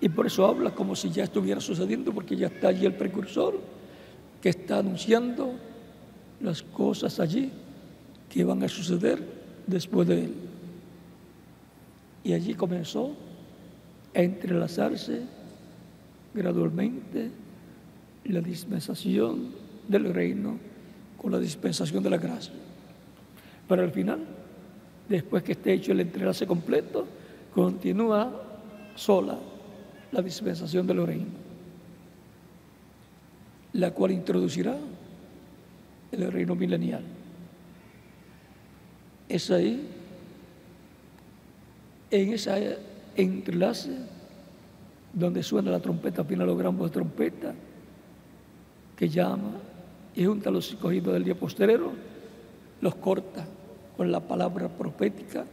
Y por eso habla como si ya estuviera sucediendo, porque ya está allí el precursor que está anunciando las cosas allí que van a suceder después de él. Y allí comenzó a entrelazarse gradualmente la dispensación del reino con la dispensación de la gracia. Pero al final, después que esté hecho el entrelace completo, continúa sola la dispensación del reino, la cual introducirá el reino milenial. Es ahí, en ese entrelace, donde suena la trompeta final, o gran voz de trompeta, que llama y junta a los escogidos del día postrero, los corta con la palabra profética,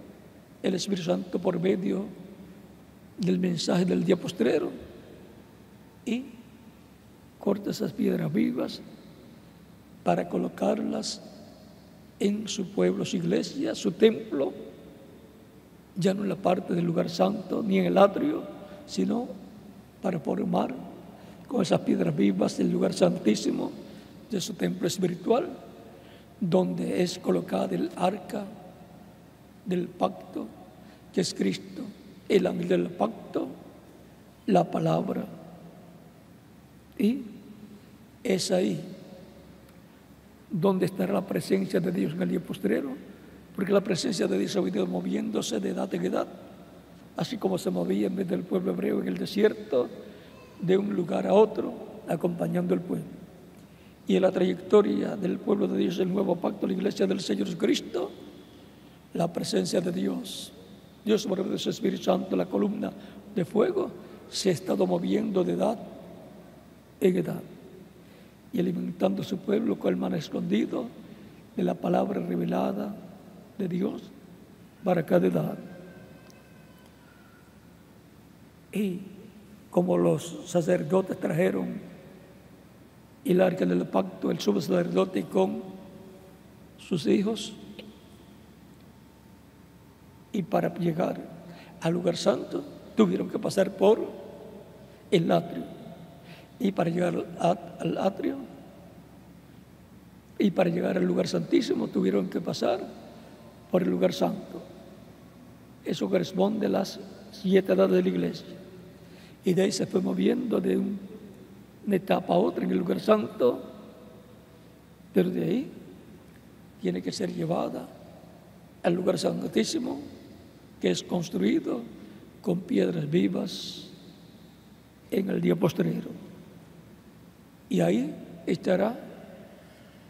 el Espíritu Santo por medio del mensaje del día postrero, y corta esas piedras vivas para colocarlas en su pueblo, su iglesia, su templo, ya no en la parte del lugar santo ni en el atrio, sino para formar con esas piedras vivas el lugar santísimo de su templo espiritual, donde es colocada el arca del pacto, que es Cristo, el ángel del pacto, la palabra. Y es ahí donde estará la presencia de Dios en el día postrero, porque la presencia de Dios ha venido moviéndose de edad en edad, así como se movía en vez del pueblo hebreo en el desierto, de un lugar a otro, acompañando al pueblo. Y en la trayectoria del pueblo de Dios, el nuevo pacto, la iglesia del Señor Jesucristo, la presencia de Dios por medio de su Espíritu Santo, la columna de fuego, se ha estado moviendo de edad en edad y alimentando a su pueblo con el maná escondido de la palabra revelada de Dios para cada edad. Y como los sacerdotes trajeron el arca del pacto, el sumo sacerdote con sus hijos, y para llegar al lugar santo tuvieron que pasar por el atrio, y para llegar al atrio y para llegar al lugar santísimo tuvieron que pasar por el lugar santo. Eso corresponde a las 7 edades de la iglesia, y de ahí se fue moviendo de una etapa a otra en el lugar santo, pero de ahí tiene que ser llevada al lugar santísimo, que es construido con piedras vivas en el día postrero. Y ahí estará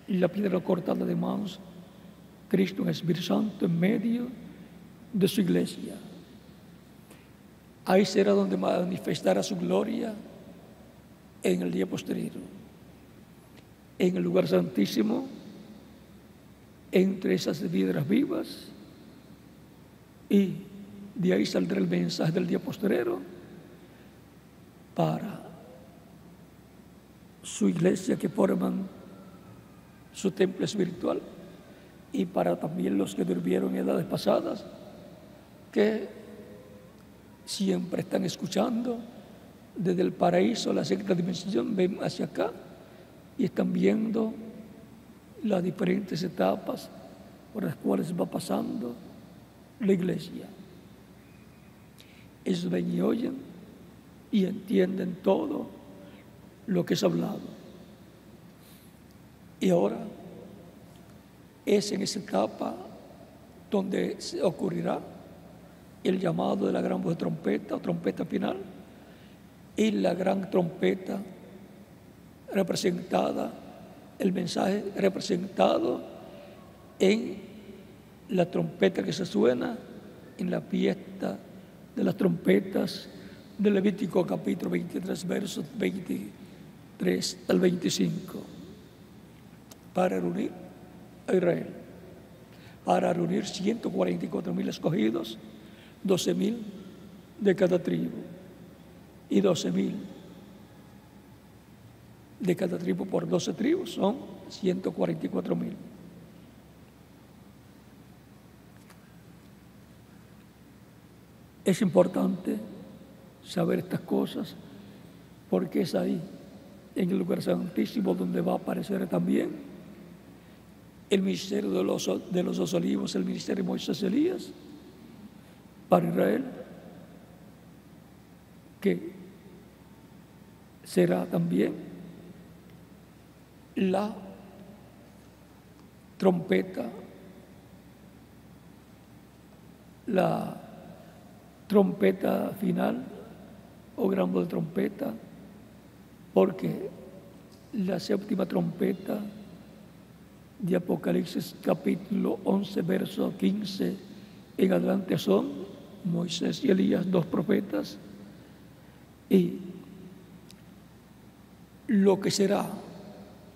la piedra cortada de manos, Cristo en el Espíritu Santo en medio de su iglesia. Ahí será donde manifestará su gloria en el día postrero. En el lugar santísimo, entre esas piedras vivas, y de ahí saldrá el mensaje del día postrero para su iglesia, que forman su templo espiritual, y para también los que durmieron en edades pasadas, que siempre están escuchando desde el paraíso, la sexta dimensión, ven hacia acá y están viendo las diferentes etapas por las cuales va pasando la iglesia. Ellos ven y oyen y entienden todo lo que es hablado. Y ahora es en esa etapa donde se ocurrirá el llamado de la gran voz de trompeta o trompeta final, y la gran trompeta representada, el mensaje representado en la trompeta que se suena en la fiesta de las trompetas del Levítico capítulo 23, versos 23 al 25, para reunir a Israel, para reunir 144,000 escogidos, 12,000 de cada tribu, y 12,000 de cada tribu por 12 tribus, son 144,000. Es importante saber estas cosas, porque es ahí, en el lugar santísimo, donde va a aparecer también el ministerio de los 2 olivos, el ministerio de Moisés y Elías para Israel, que será también la trompeta, final o gran voz de trompeta, porque la séptima trompeta de Apocalipsis capítulo 11, verso 15 en adelante son Moisés y Elías, 2 profetas, y lo que será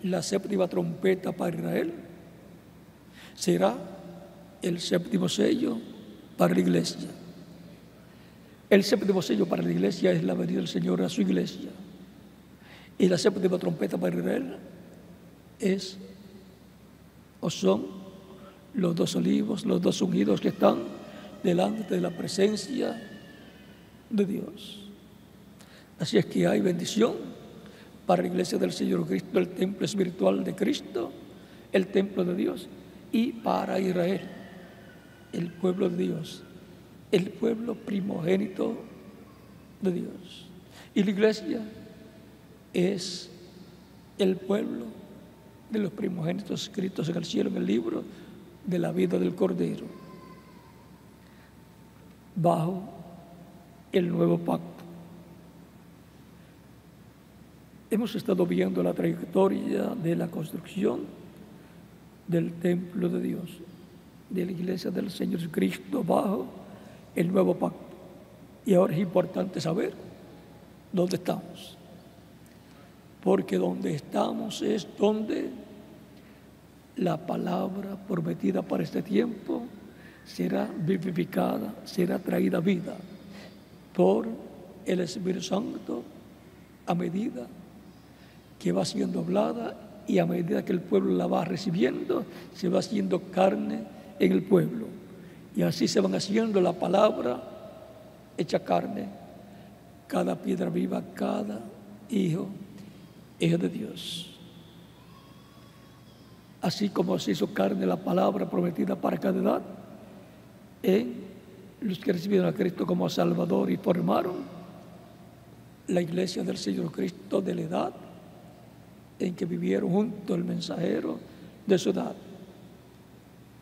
la séptima trompeta para Israel será el séptimo sello para la iglesia. El séptimo sello para la iglesia es la venida del Señor a su iglesia. Y la séptima trompeta para Israel es o son los dos olivos, los dos ungidos que están delante de la presencia de Dios. Así es que hay bendición para la iglesia del Señor Cristo, el templo espiritual de Cristo, el templo de Dios, y para Israel, el pueblo de Dios, el pueblo primogénito de Dios. Y la iglesia es el pueblo de los primogénitos escritos en el cielo, en el libro de la vida del Cordero, bajo el nuevo pacto. Hemos estado viendo la trayectoria de la construcción del templo de Dios, de la iglesia del Señor Cristo bajo el nuevo pacto. Y ahora es importante saber dónde estamos, porque donde estamos es donde la palabra prometida para este tiempo será vivificada, será traída a vida por el Espíritu Santo a medida que va siendo hablada y a medida que el pueblo la va recibiendo, se va haciendo carne en el pueblo. Y así se van haciendo la palabra hecha carne, cada piedra viva, cada hijo de Dios. Así como se hizo carne la palabra prometida para cada edad, en los que recibieron a Cristo como Salvador y formaron la iglesia del Señor Cristo de la edad en que vivieron junto al mensajero de su edad.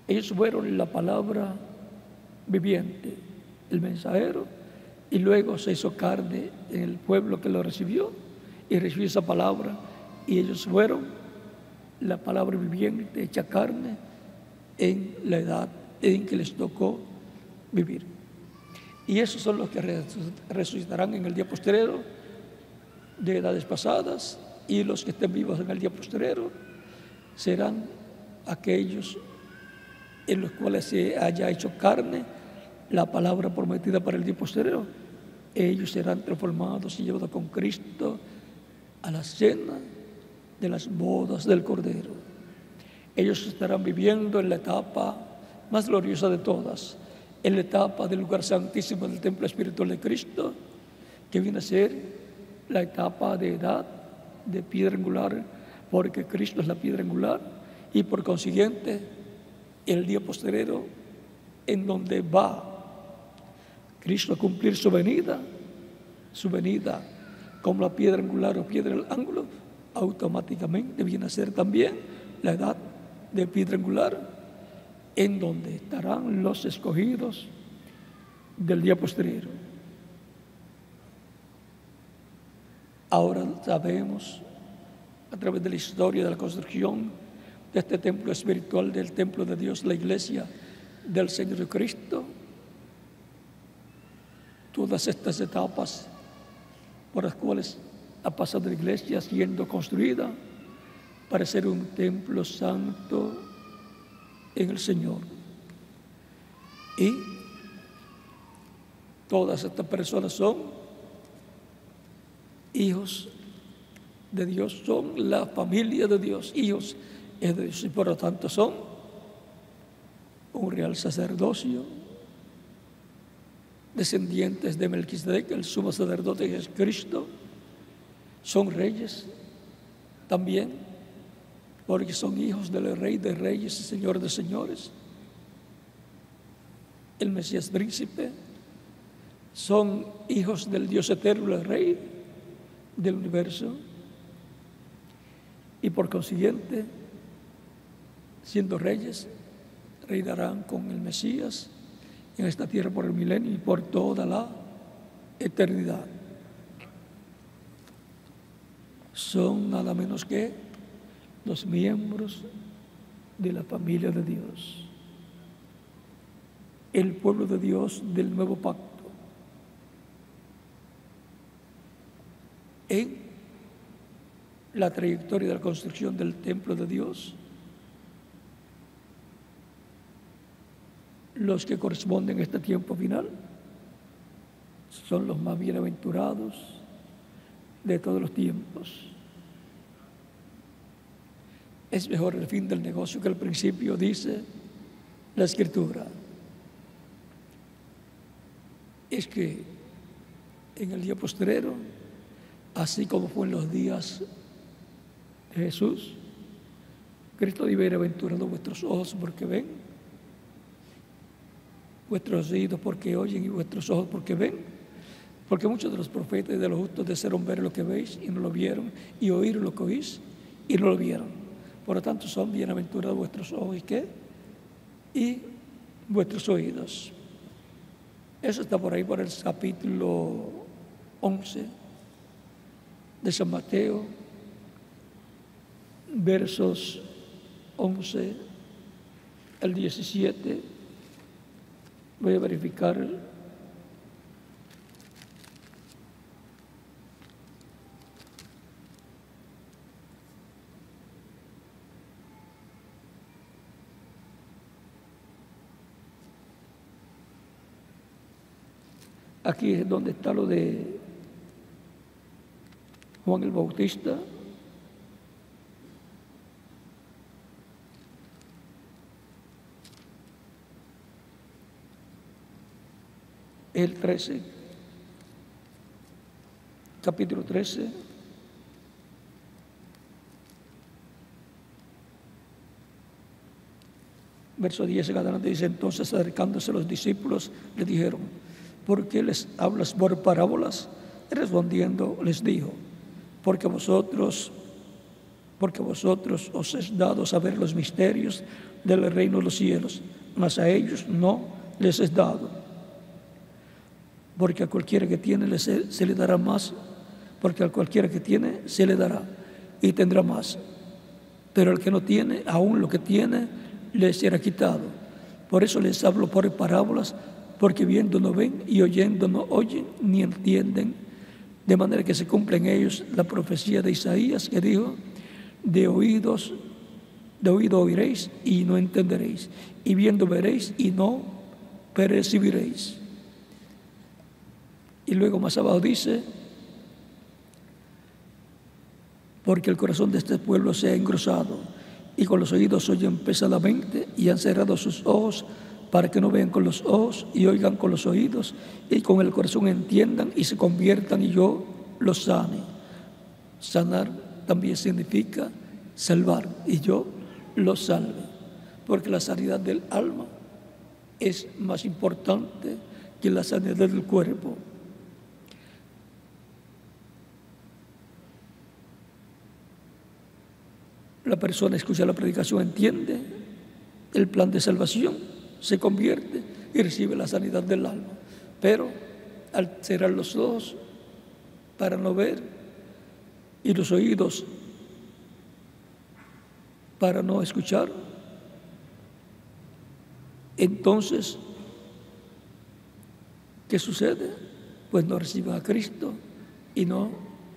Ellos fueron la palabra viviente, el mensajero, y luego se hizo carne en el pueblo que lo recibió y recibió esa palabra, y ellos fueron la palabra viviente hecha carne en la edad en que les tocó vivir. Y esos son los que resucitarán en el día postrero de edades pasadas, y los que estén vivos en el día postrero serán aquellos en los cuales se haya hecho carne la palabra prometida para el día postrero. Ellos serán transformados y llevados con Cristo a la cena de las bodas del Cordero. Ellos estarán viviendo en la etapa más gloriosa de todas, en la etapa del lugar santísimo del templo espiritual de Cristo, que viene a ser la etapa de edad de piedra angular, porque Cristo es la piedra angular, y por consiguiente el día postrero en donde va Cristo a cumplir su venida como la piedra angular o piedra del ángulo, automáticamente viene a ser también la edad de piedra angular, en donde estarán los escogidos del día postrero. Ahora sabemos, a través de la historia de la construcción de este templo espiritual, del templo de Dios, la iglesia del Señor Cristo, todas estas etapas por las cuales ha pasado la iglesia siendo construida para ser un templo santo en el Señor. Y todas estas personas son hijos de Dios, son la familia de Dios, hijos de Dios, y por lo tanto son un real sacerdocio, descendientes de Melquisedec, el sumo sacerdote de Jesucristo. Son reyes también, porque son hijos del Rey de Reyes y Señor de Señores, el Mesías príncipe. Son hijos del Dios eterno, el Rey del universo, y por consiguiente, siendo reyes, reinarán con el Mesías en esta tierra por el milenio y por toda la eternidad. Son nada menos que los miembros de la familia de Dios, el pueblo de Dios del nuevo pacto. En la trayectoria de la construcción del templo de Dios, los que corresponden a este tiempo final son los más bienaventurados de todos los tiempos. Es mejor el fin del negocio que el principio, dice la Escritura. Es que en el día postrero, así como fue en los días de Jesús, Cristo dice: bienaventurados vuestros ojos porque ven, vuestros oídos porque oyen y vuestros ojos porque ven. Porque muchos de los profetas y de los justos desearon ver lo que veis y no lo vieron, y oír lo que oís y no lo vieron. Por lo tanto, son bienaventurados vuestros ojos y vuestros oídos. Eso está por ahí, por el capítulo 11 de San Mateo, versos 11 al 17. Voy a verificar. Aquí es donde está lo de Juan el Bautista. El 13, capítulo 13. Verso 10 en adelante dice: entonces, acercándose los discípulos, le dijeron: ¿por qué les hablas por parábolas? Respondiendo les dijo: porque vosotros os es dado saber los misterios del reino de los cielos, mas a ellos no les es dado. Porque a cualquiera que tiene se le dará más, porque a cualquiera que tiene se le dará y tendrá más. Pero al que no tiene, aún lo que tiene le será quitado. Por eso les hablo por parábolas, porque viendo no ven y oyendo no oyen ni entienden, de manera que se cumple en ellos la profecía de Isaías, que dijo: de oído oiréis y no entenderéis, y viendo veréis y no percibiréis. Y luego más abajo dice: porque el corazón de este pueblo se ha engrosado, y con los oídos oyen pesadamente, y han cerrado sus ojos, para que no vean con los ojos y oigan con los oídos, y con el corazón entiendan y se conviertan, y yo los sane. Sanar también significa salvar, y yo los salve, porque la sanidad del alma es más importante que la sanidad del cuerpo. La persona escucha la predicación, entiende el plan de salvación, se convierte y recibe la sanidad del alma. Pero al cerrar los ojos para no ver y los oídos para no escuchar, entonces, ¿qué sucede? Pues no reciben a Cristo y no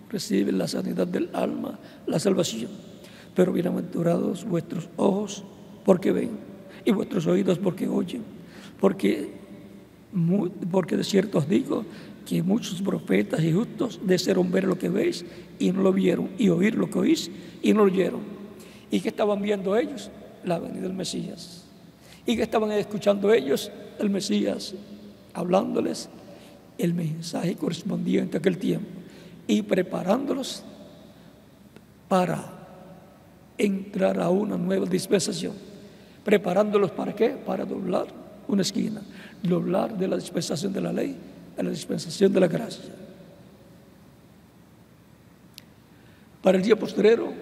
reciben la sanidad del alma, la salvación. Pero bienaventurados vuestros ojos porque ven, y vuestros oídos porque oyen, porque de cierto os digo que muchos profetas y justos desearon ver lo que veis y no lo vieron, y oír lo que oís y no lo oyeron. ¿Y qué estaban viendo ellos? La venida del Mesías. ¿Y qué estaban escuchando ellos? El Mesías hablándoles el mensaje correspondiente a aquel tiempo y preparándolos para entrar a una nueva dispensación. ¿Preparándolos para qué? Para doblar una esquina, doblar de la dispensación de la ley a la dispensación de la gracia. Para el día postrero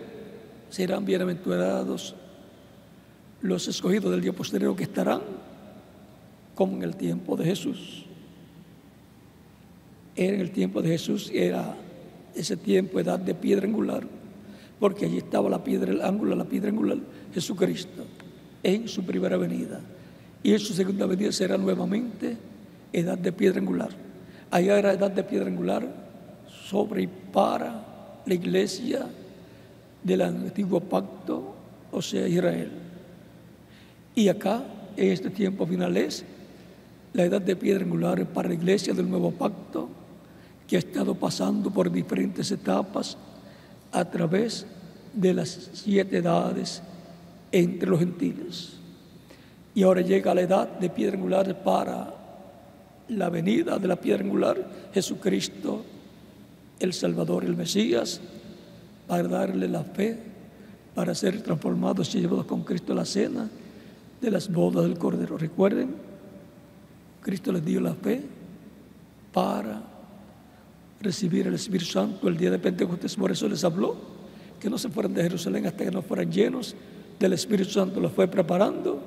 serán bienaventurados los escogidos del día postrero, que estarán como en el tiempo de Jesús. En el tiempo de Jesús era ese tiempo, edad de piedra angular, porque allí estaba la piedra angular, Jesucristo, en su primera venida. Y en su segunda venida será nuevamente edad de piedra angular. Allá era edad de piedra angular sobre y para la iglesia del antiguo pacto, o sea, Israel. Y acá, en este tiempo final, es la edad de piedra angular para la iglesia del nuevo pacto, que ha estado pasando por diferentes etapas a través de las 7 edades entre los gentiles. Y ahora llega la edad de piedra angular para la venida de la piedra angular, Jesucristo, el Salvador, el Mesías, para darle la fe, para ser transformados y llevados con Cristo a la cena de las bodas del Cordero. Recuerden, Cristo les dio la fe para recibir el Espíritu Santo el día de Pentecostés. Por eso les habló que no se fueran de Jerusalén hasta que no fueran llenos del Espíritu Santo. Los fue preparando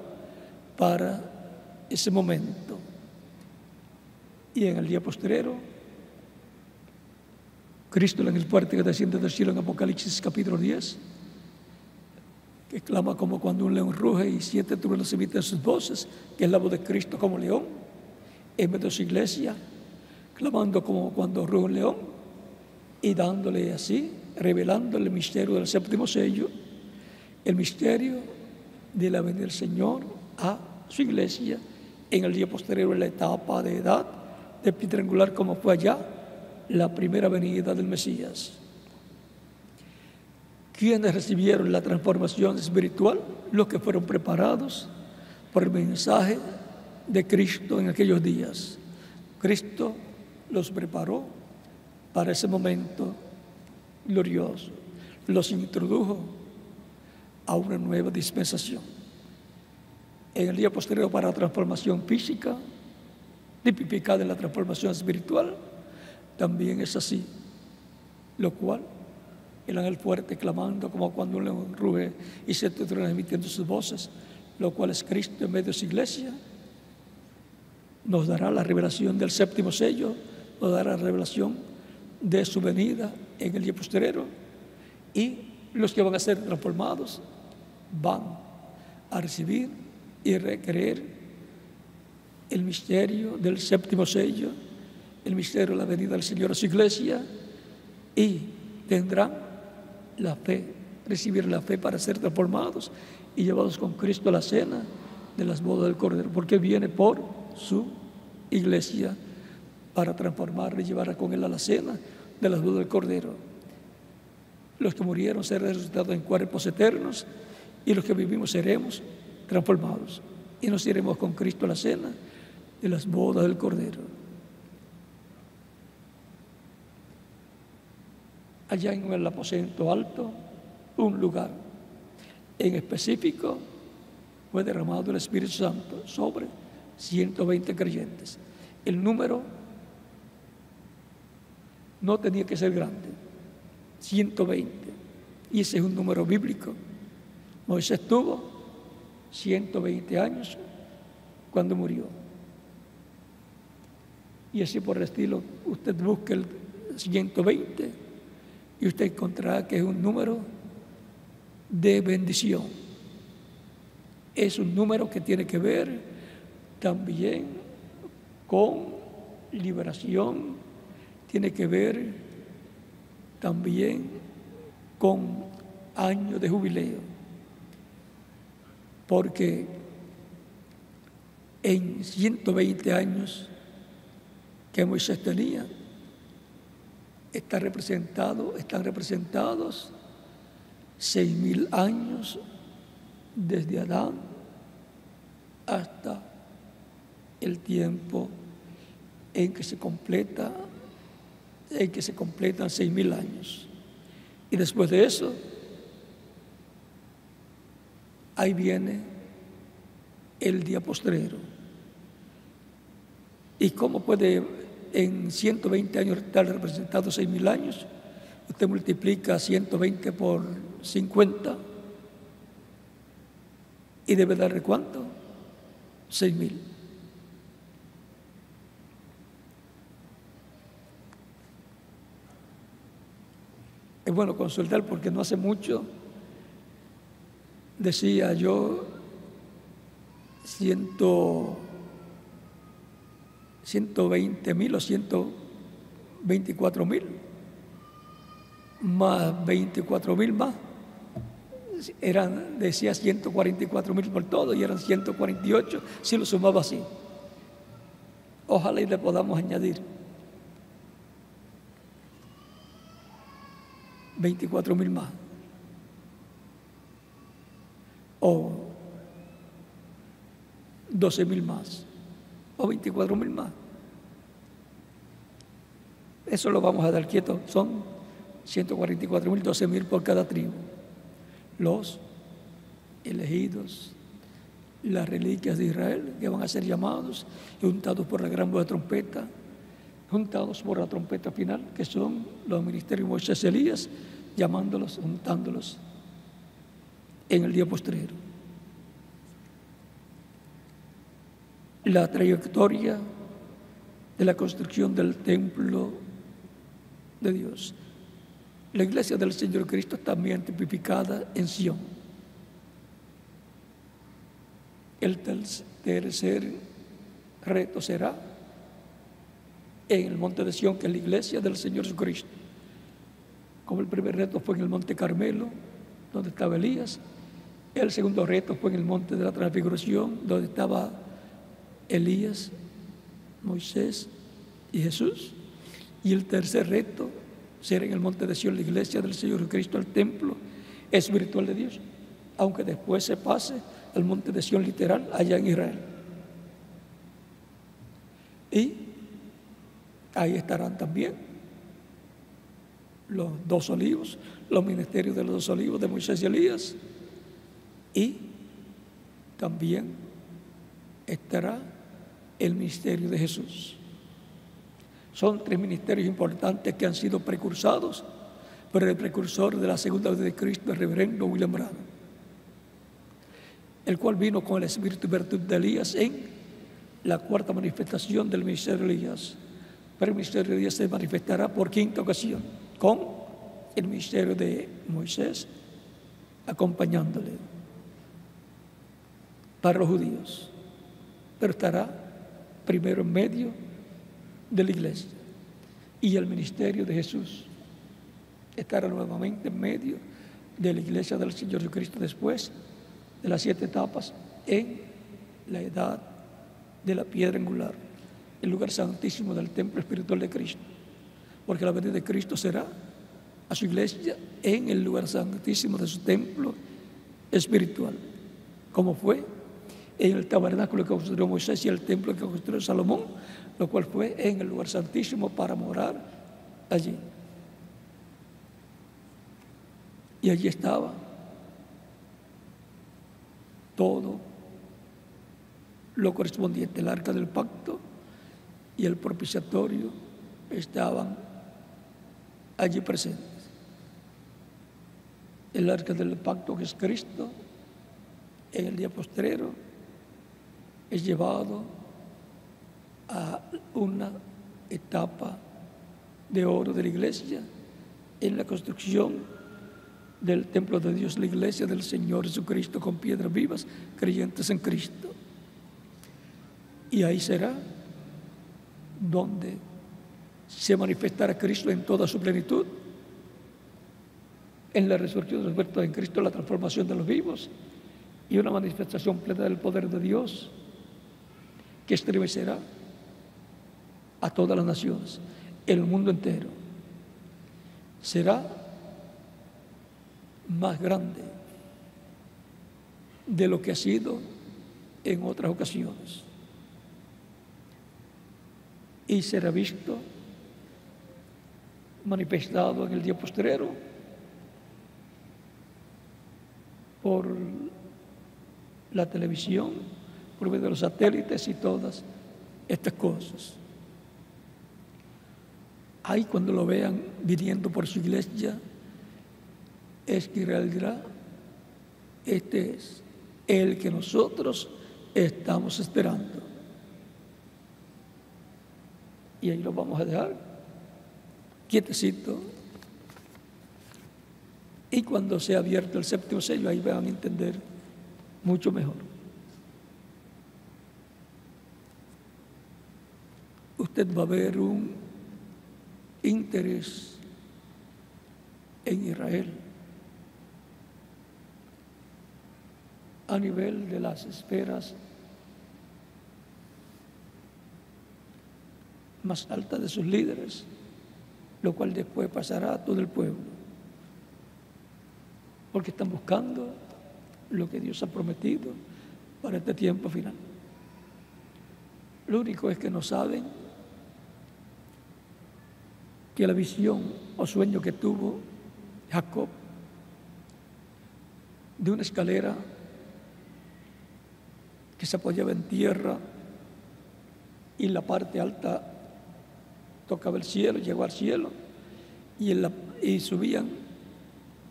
para ese momento. Y en el día postrero, Cristo, el ángel fuerte que desciende del cielo en Apocalipsis capítulo 10, que clama como cuando un león ruge y 7 truenos emiten sus voces, que es la voz de Cristo como león, en medio de su iglesia, clamando como cuando ruge un león y dándole así, revelándole el misterio del 7º sello, el misterio de la venida del Señor a su iglesia en el día posterior, en la etapa de edad de piedra angular, como fue allá la primera venida del Mesías. ¿Quiénes recibieron la transformación espiritual? Los que fueron preparados por el mensaje de Cristo en aquellos días. Cristo los preparó para ese momento glorioso, los introdujo a una nueva dispensación. En el día posterior, para la transformación física, tipificada en la transformación espiritual, también es así, lo cual el ángel fuerte clamando como cuando un león ruge y 7 truenos emitiendo sus voces, lo cual es Cristo en medio de su iglesia, nos dará la revelación del 7º sello, nos dará la revelación de su venida en el día posterior, y los que van a ser transformados van a recibir y recreer el misterio del 7º sello, el misterio de la venida del Señor a su iglesia, y tendrán la fe, recibir la fe para ser transformados y llevados con Cristo a la cena de las bodas del Cordero, porque viene por su iglesia para transformarla y llevarla con él a la cena de las bodas del Cordero. Los que murieron serán resucitados en cuerpos eternos, y los que vivimos seremos transformados y nos iremos con Cristo a la cena de las bodas del Cordero. Allá en el aposento alto, un lugar en específico, fue derramado el Espíritu Santo sobre 120 creyentes. El número no tenía que ser grande, 120, y ese es un número bíblico. Moisés tuvo 120 años cuando murió, y así por el estilo. Usted busque el 120 y usted encontrará que es un número de bendición. Es un número que tiene que ver también con liberación, tiene que ver también con años de jubileo, porque en 120 años que Moisés tenía, están representados 6,000 años desde Adán hasta el tiempo en que se completan 6,000 años. Y después de eso, ahí viene el día postrero. ¿Y cómo puede en 120 años estar representados 6,000 años? Usted multiplica 120 por 50 y debe darle ¿cuánto? 6,000. Es bueno consultar, porque no hace mucho decía yo 120,000 o 124,000 más 24,000 más, decía 144,000 por todo, y eran 148 si lo sumaba así. Ojalá y le podamos añadir 24,000 más, o 12,000 más, o 24,000 más. Eso lo vamos a dar quieto. Son 144,000, 12,000 por cada tribu. Los elegidos, las reliquias de Israel, que van a ser llamados y juntados por la gran voz de trompeta, juntados por la trompeta final, que son los ministerios de Moisés y Elías, llamándolos, juntándolos en el día postrero. La trayectoria de la construcción del templo de Dios. La iglesia del Señor Cristo está también tipificada en Sion. El tercer reto será en el monte de Sion, que es la iglesia del Señor Jesucristo. Como el primer reto fue en el monte Carmelo, donde estaba Elías. El segundo reto fue en el monte de la Transfiguración, donde estaba Elías, Moisés y Jesús. Y el tercer reto será en el monte de Sion, la iglesia del Señor Jesucristo, el templo espiritual de Dios, aunque después se pase al monte de Sion literal allá en Israel. Y ahí estarán también los 2 olivos, los ministerios de los 2 olivos de Moisés y Elías, y también estará el ministerio de Jesús. Son 3 ministerios importantes que han sido precursados por el precursor de la segunda venida de Cristo, el reverendo William Branham, el cual vino con el espíritu y virtud de Elías en la 4ª manifestación del ministerio de Elías. Pero el ministerio de Elías se manifestará por 5ª ocasión, con el ministerio de Moisés acompañándole para los judíos, pero estará primero en medio de la iglesia. Y el ministerio de Jesús estará nuevamente en medio de la iglesia del Señor Jesucristo, después de las 7 etapas en la edad de la piedra angular, el lugar santísimo del templo espiritual de Cristo, porque la venida de Cristo será a su iglesia en el lugar santísimo de su templo espiritual, como fue en el tabernáculo que construyó Moisés y el templo que construyó Salomón, lo cual fue en el lugar santísimo para morar allí. Y allí estaba todo lo correspondiente. El arca del pacto y el propiciatorio estaban allí presentes. El arca del pacto, que es Cristo, en el día postrero es llevado a una etapa de oro de la iglesia en la construcción del templo de Dios, la iglesia del Señor Jesucristo, con piedras vivas, creyentes en Cristo. Y ahí será donde se manifestará Cristo en toda su plenitud, en la resurrección de los muertos en Cristo, la transformación de los vivos y una manifestación plena del poder de Dios que estremecerá a todas las naciones, el mundo entero. Será más grande de lo que ha sido en otras ocasiones y será visto, manifestado en el día postrero por la televisión, por medio de los satélites y todas estas cosas. Ahí, cuando lo vean viniendo por su iglesia, es que Israel dirá: este es el que nosotros estamos esperando. Y ahí lo vamos a dejar quietecito. Y cuando sea abierto el 7º sello, ahí van a entender mucho mejor. Usted va a ver un interés en Israel a nivel de las esferas más alta de sus líderes, lo cual después pasará a todo el pueblo, porque están buscando lo que Dios ha prometido para este tiempo final. Lo único es que no saben que la visión o sueño que tuvo Jacob de una escalera que se apoyaba en tierra y la parte alta tocaba el cielo, llegó al cielo, y subían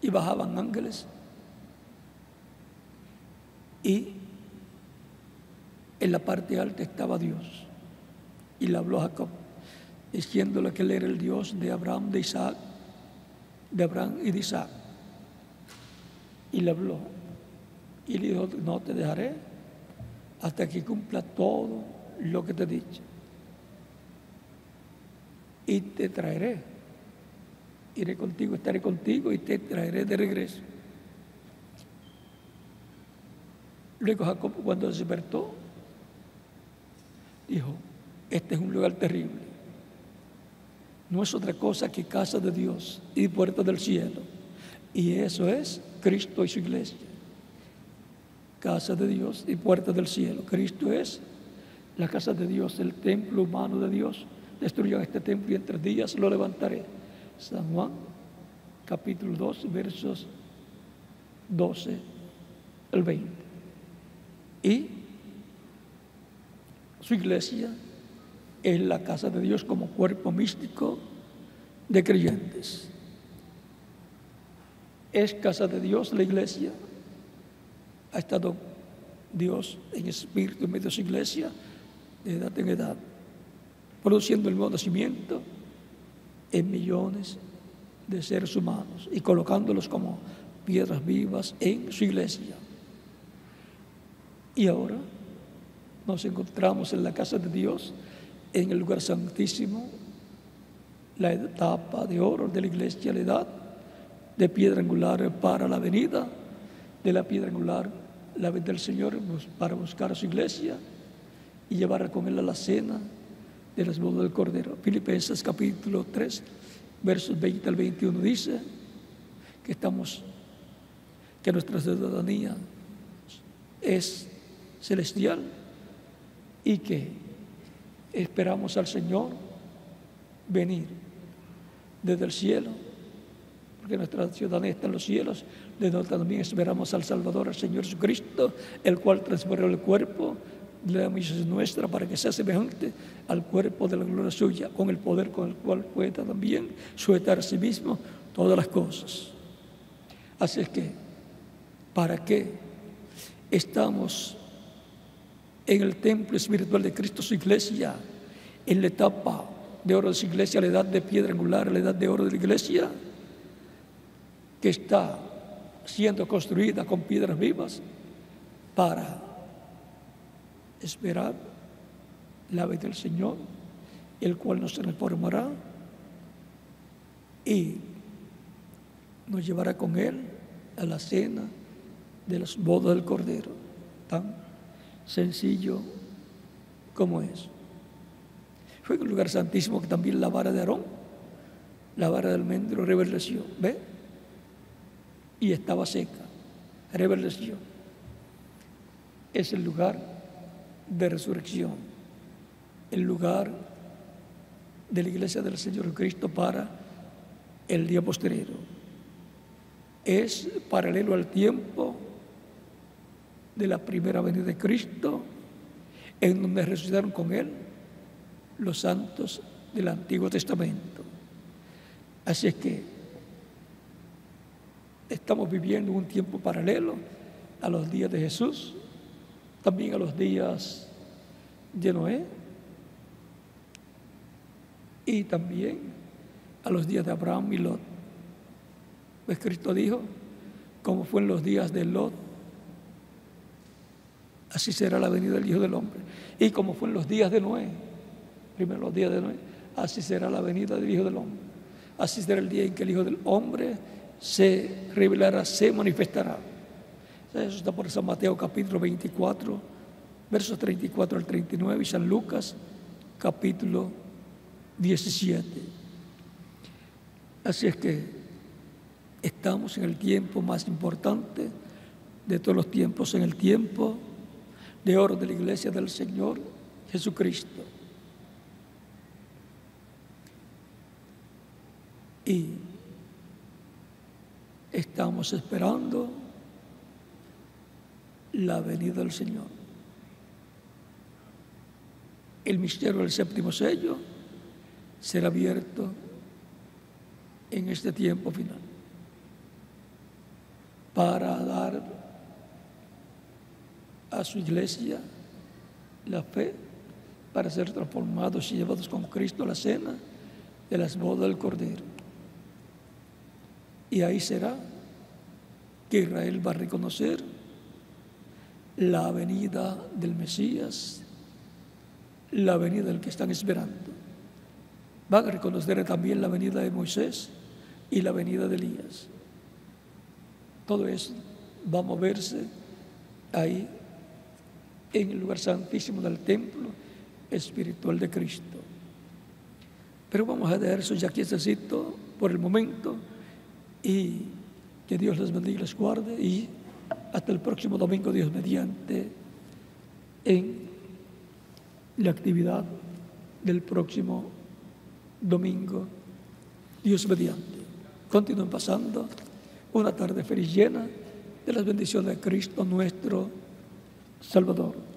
y bajaban ángeles, y en la parte alta estaba Dios, y le habló a Jacob, diciéndole que él era el Dios de Abraham, de Isaac, de Abraham y de Isaac. Y le habló, y le dijo: no te dejaré hasta que cumpla todo lo que te he dicho, y te traeré, iré contigo, estaré contigo y te traeré de regreso. Luego Jacob, cuando despertó, dijo: este es un lugar terrible, no es otra cosa que casa de Dios y puerta del cielo, y eso es Cristo y su iglesia. Casa de Dios y puerta del cielo. Cristo es la casa de Dios, el templo humano de Dios. Destruyan este templo y en 3 días lo levantaré. San Juan, capítulo 2, versos 12 al 20. Y su iglesia es la casa de Dios como cuerpo místico de creyentes. Es casa de Dios la iglesia. Ha estado Dios en espíritu en medio de su iglesia de edad en edad, produciendo el nuevo nacimiento en millones de seres humanos y colocándolos como piedras vivas en su iglesia. Y ahora nos encontramos en la casa de Dios, en el lugar santísimo, la etapa de oro de la iglesia, la edad de piedra angular para la venida de la piedra angular, la venida del Señor, para buscar a su iglesia y llevarla con él a la cena de las bodas del Cordero. Filipenses capítulo 3, versos 20 al 21 dice que nuestra ciudadanía es celestial y que esperamos al Señor venir desde el cielo, porque nuestra ciudadanía está en los cielos, de donde también esperamos al Salvador, al Señor Jesucristo, el cual transformó el cuerpo de la misión nuestra para que sea semejante al cuerpo de la gloria suya, con el poder con el cual puede también sujetar a sí mismo todas las cosas. Así es que, ¿para qué estamos en el templo espiritual de Cristo, su iglesia, en la etapa de oro de su iglesia, la edad de piedra angular, la edad de oro de la iglesia, que está siendo construida con piedras vivas para esperar la venida del Señor, el cual nos transformará y nos llevará con Él a la cena de las bodas del Cordero? Tan sencillo como es. Fue en un lugar santísimo que también la vara de Aarón, la vara del almendro, reverdeció, ¿ve? Y estaba seca, reverdeció. Es el lugar de resurrección, el lugar de la iglesia del Señor Cristo para el día posterior. Es paralelo al tiempo de la primera venida de Cristo, en donde resucitaron con Él los santos del Antiguo Testamento. Así es que estamos viviendo un tiempo paralelo a los días de Jesús, también a los días de Noé y también a los días de Abraham y Lot. Pues Cristo dijo: como fue en los días de Lot, así será la venida del Hijo del Hombre. Y como fue en los días de Noé, primero los días de Noé, así será la venida del Hijo del Hombre. Así será el día en que el Hijo del Hombre se revelará, se manifestará. Eso está por San Mateo capítulo 24, versos 34 al 39, y San Lucas capítulo 17. Así es que estamos en el tiempo más importante de todos los tiempos, en el tiempo de oro de la Iglesia del Señor Jesucristo. Y estamos esperando la venida del Señor. El misterio del séptimo sello será abierto en este tiempo final para dar a su iglesia la fe para ser transformados y llevados con Cristo a la cena de las bodas del Cordero. Y ahí será que Israel va a reconocer la venida del Mesías, la venida del que están esperando. Van a reconocer también la venida de Moisés y la venida de Elías. Todo eso va a moverse ahí en el lugar santísimo del templo espiritual de Cristo. Pero vamos a dejar eso ya quietecito por el momento, y que Dios les bendiga y les guarde, y hasta el próximo domingo, Dios mediante, en la actividad del próximo domingo, Dios mediante. Continúen pasando una tarde feliz llena de las bendiciones de Cristo nuestro Salvador.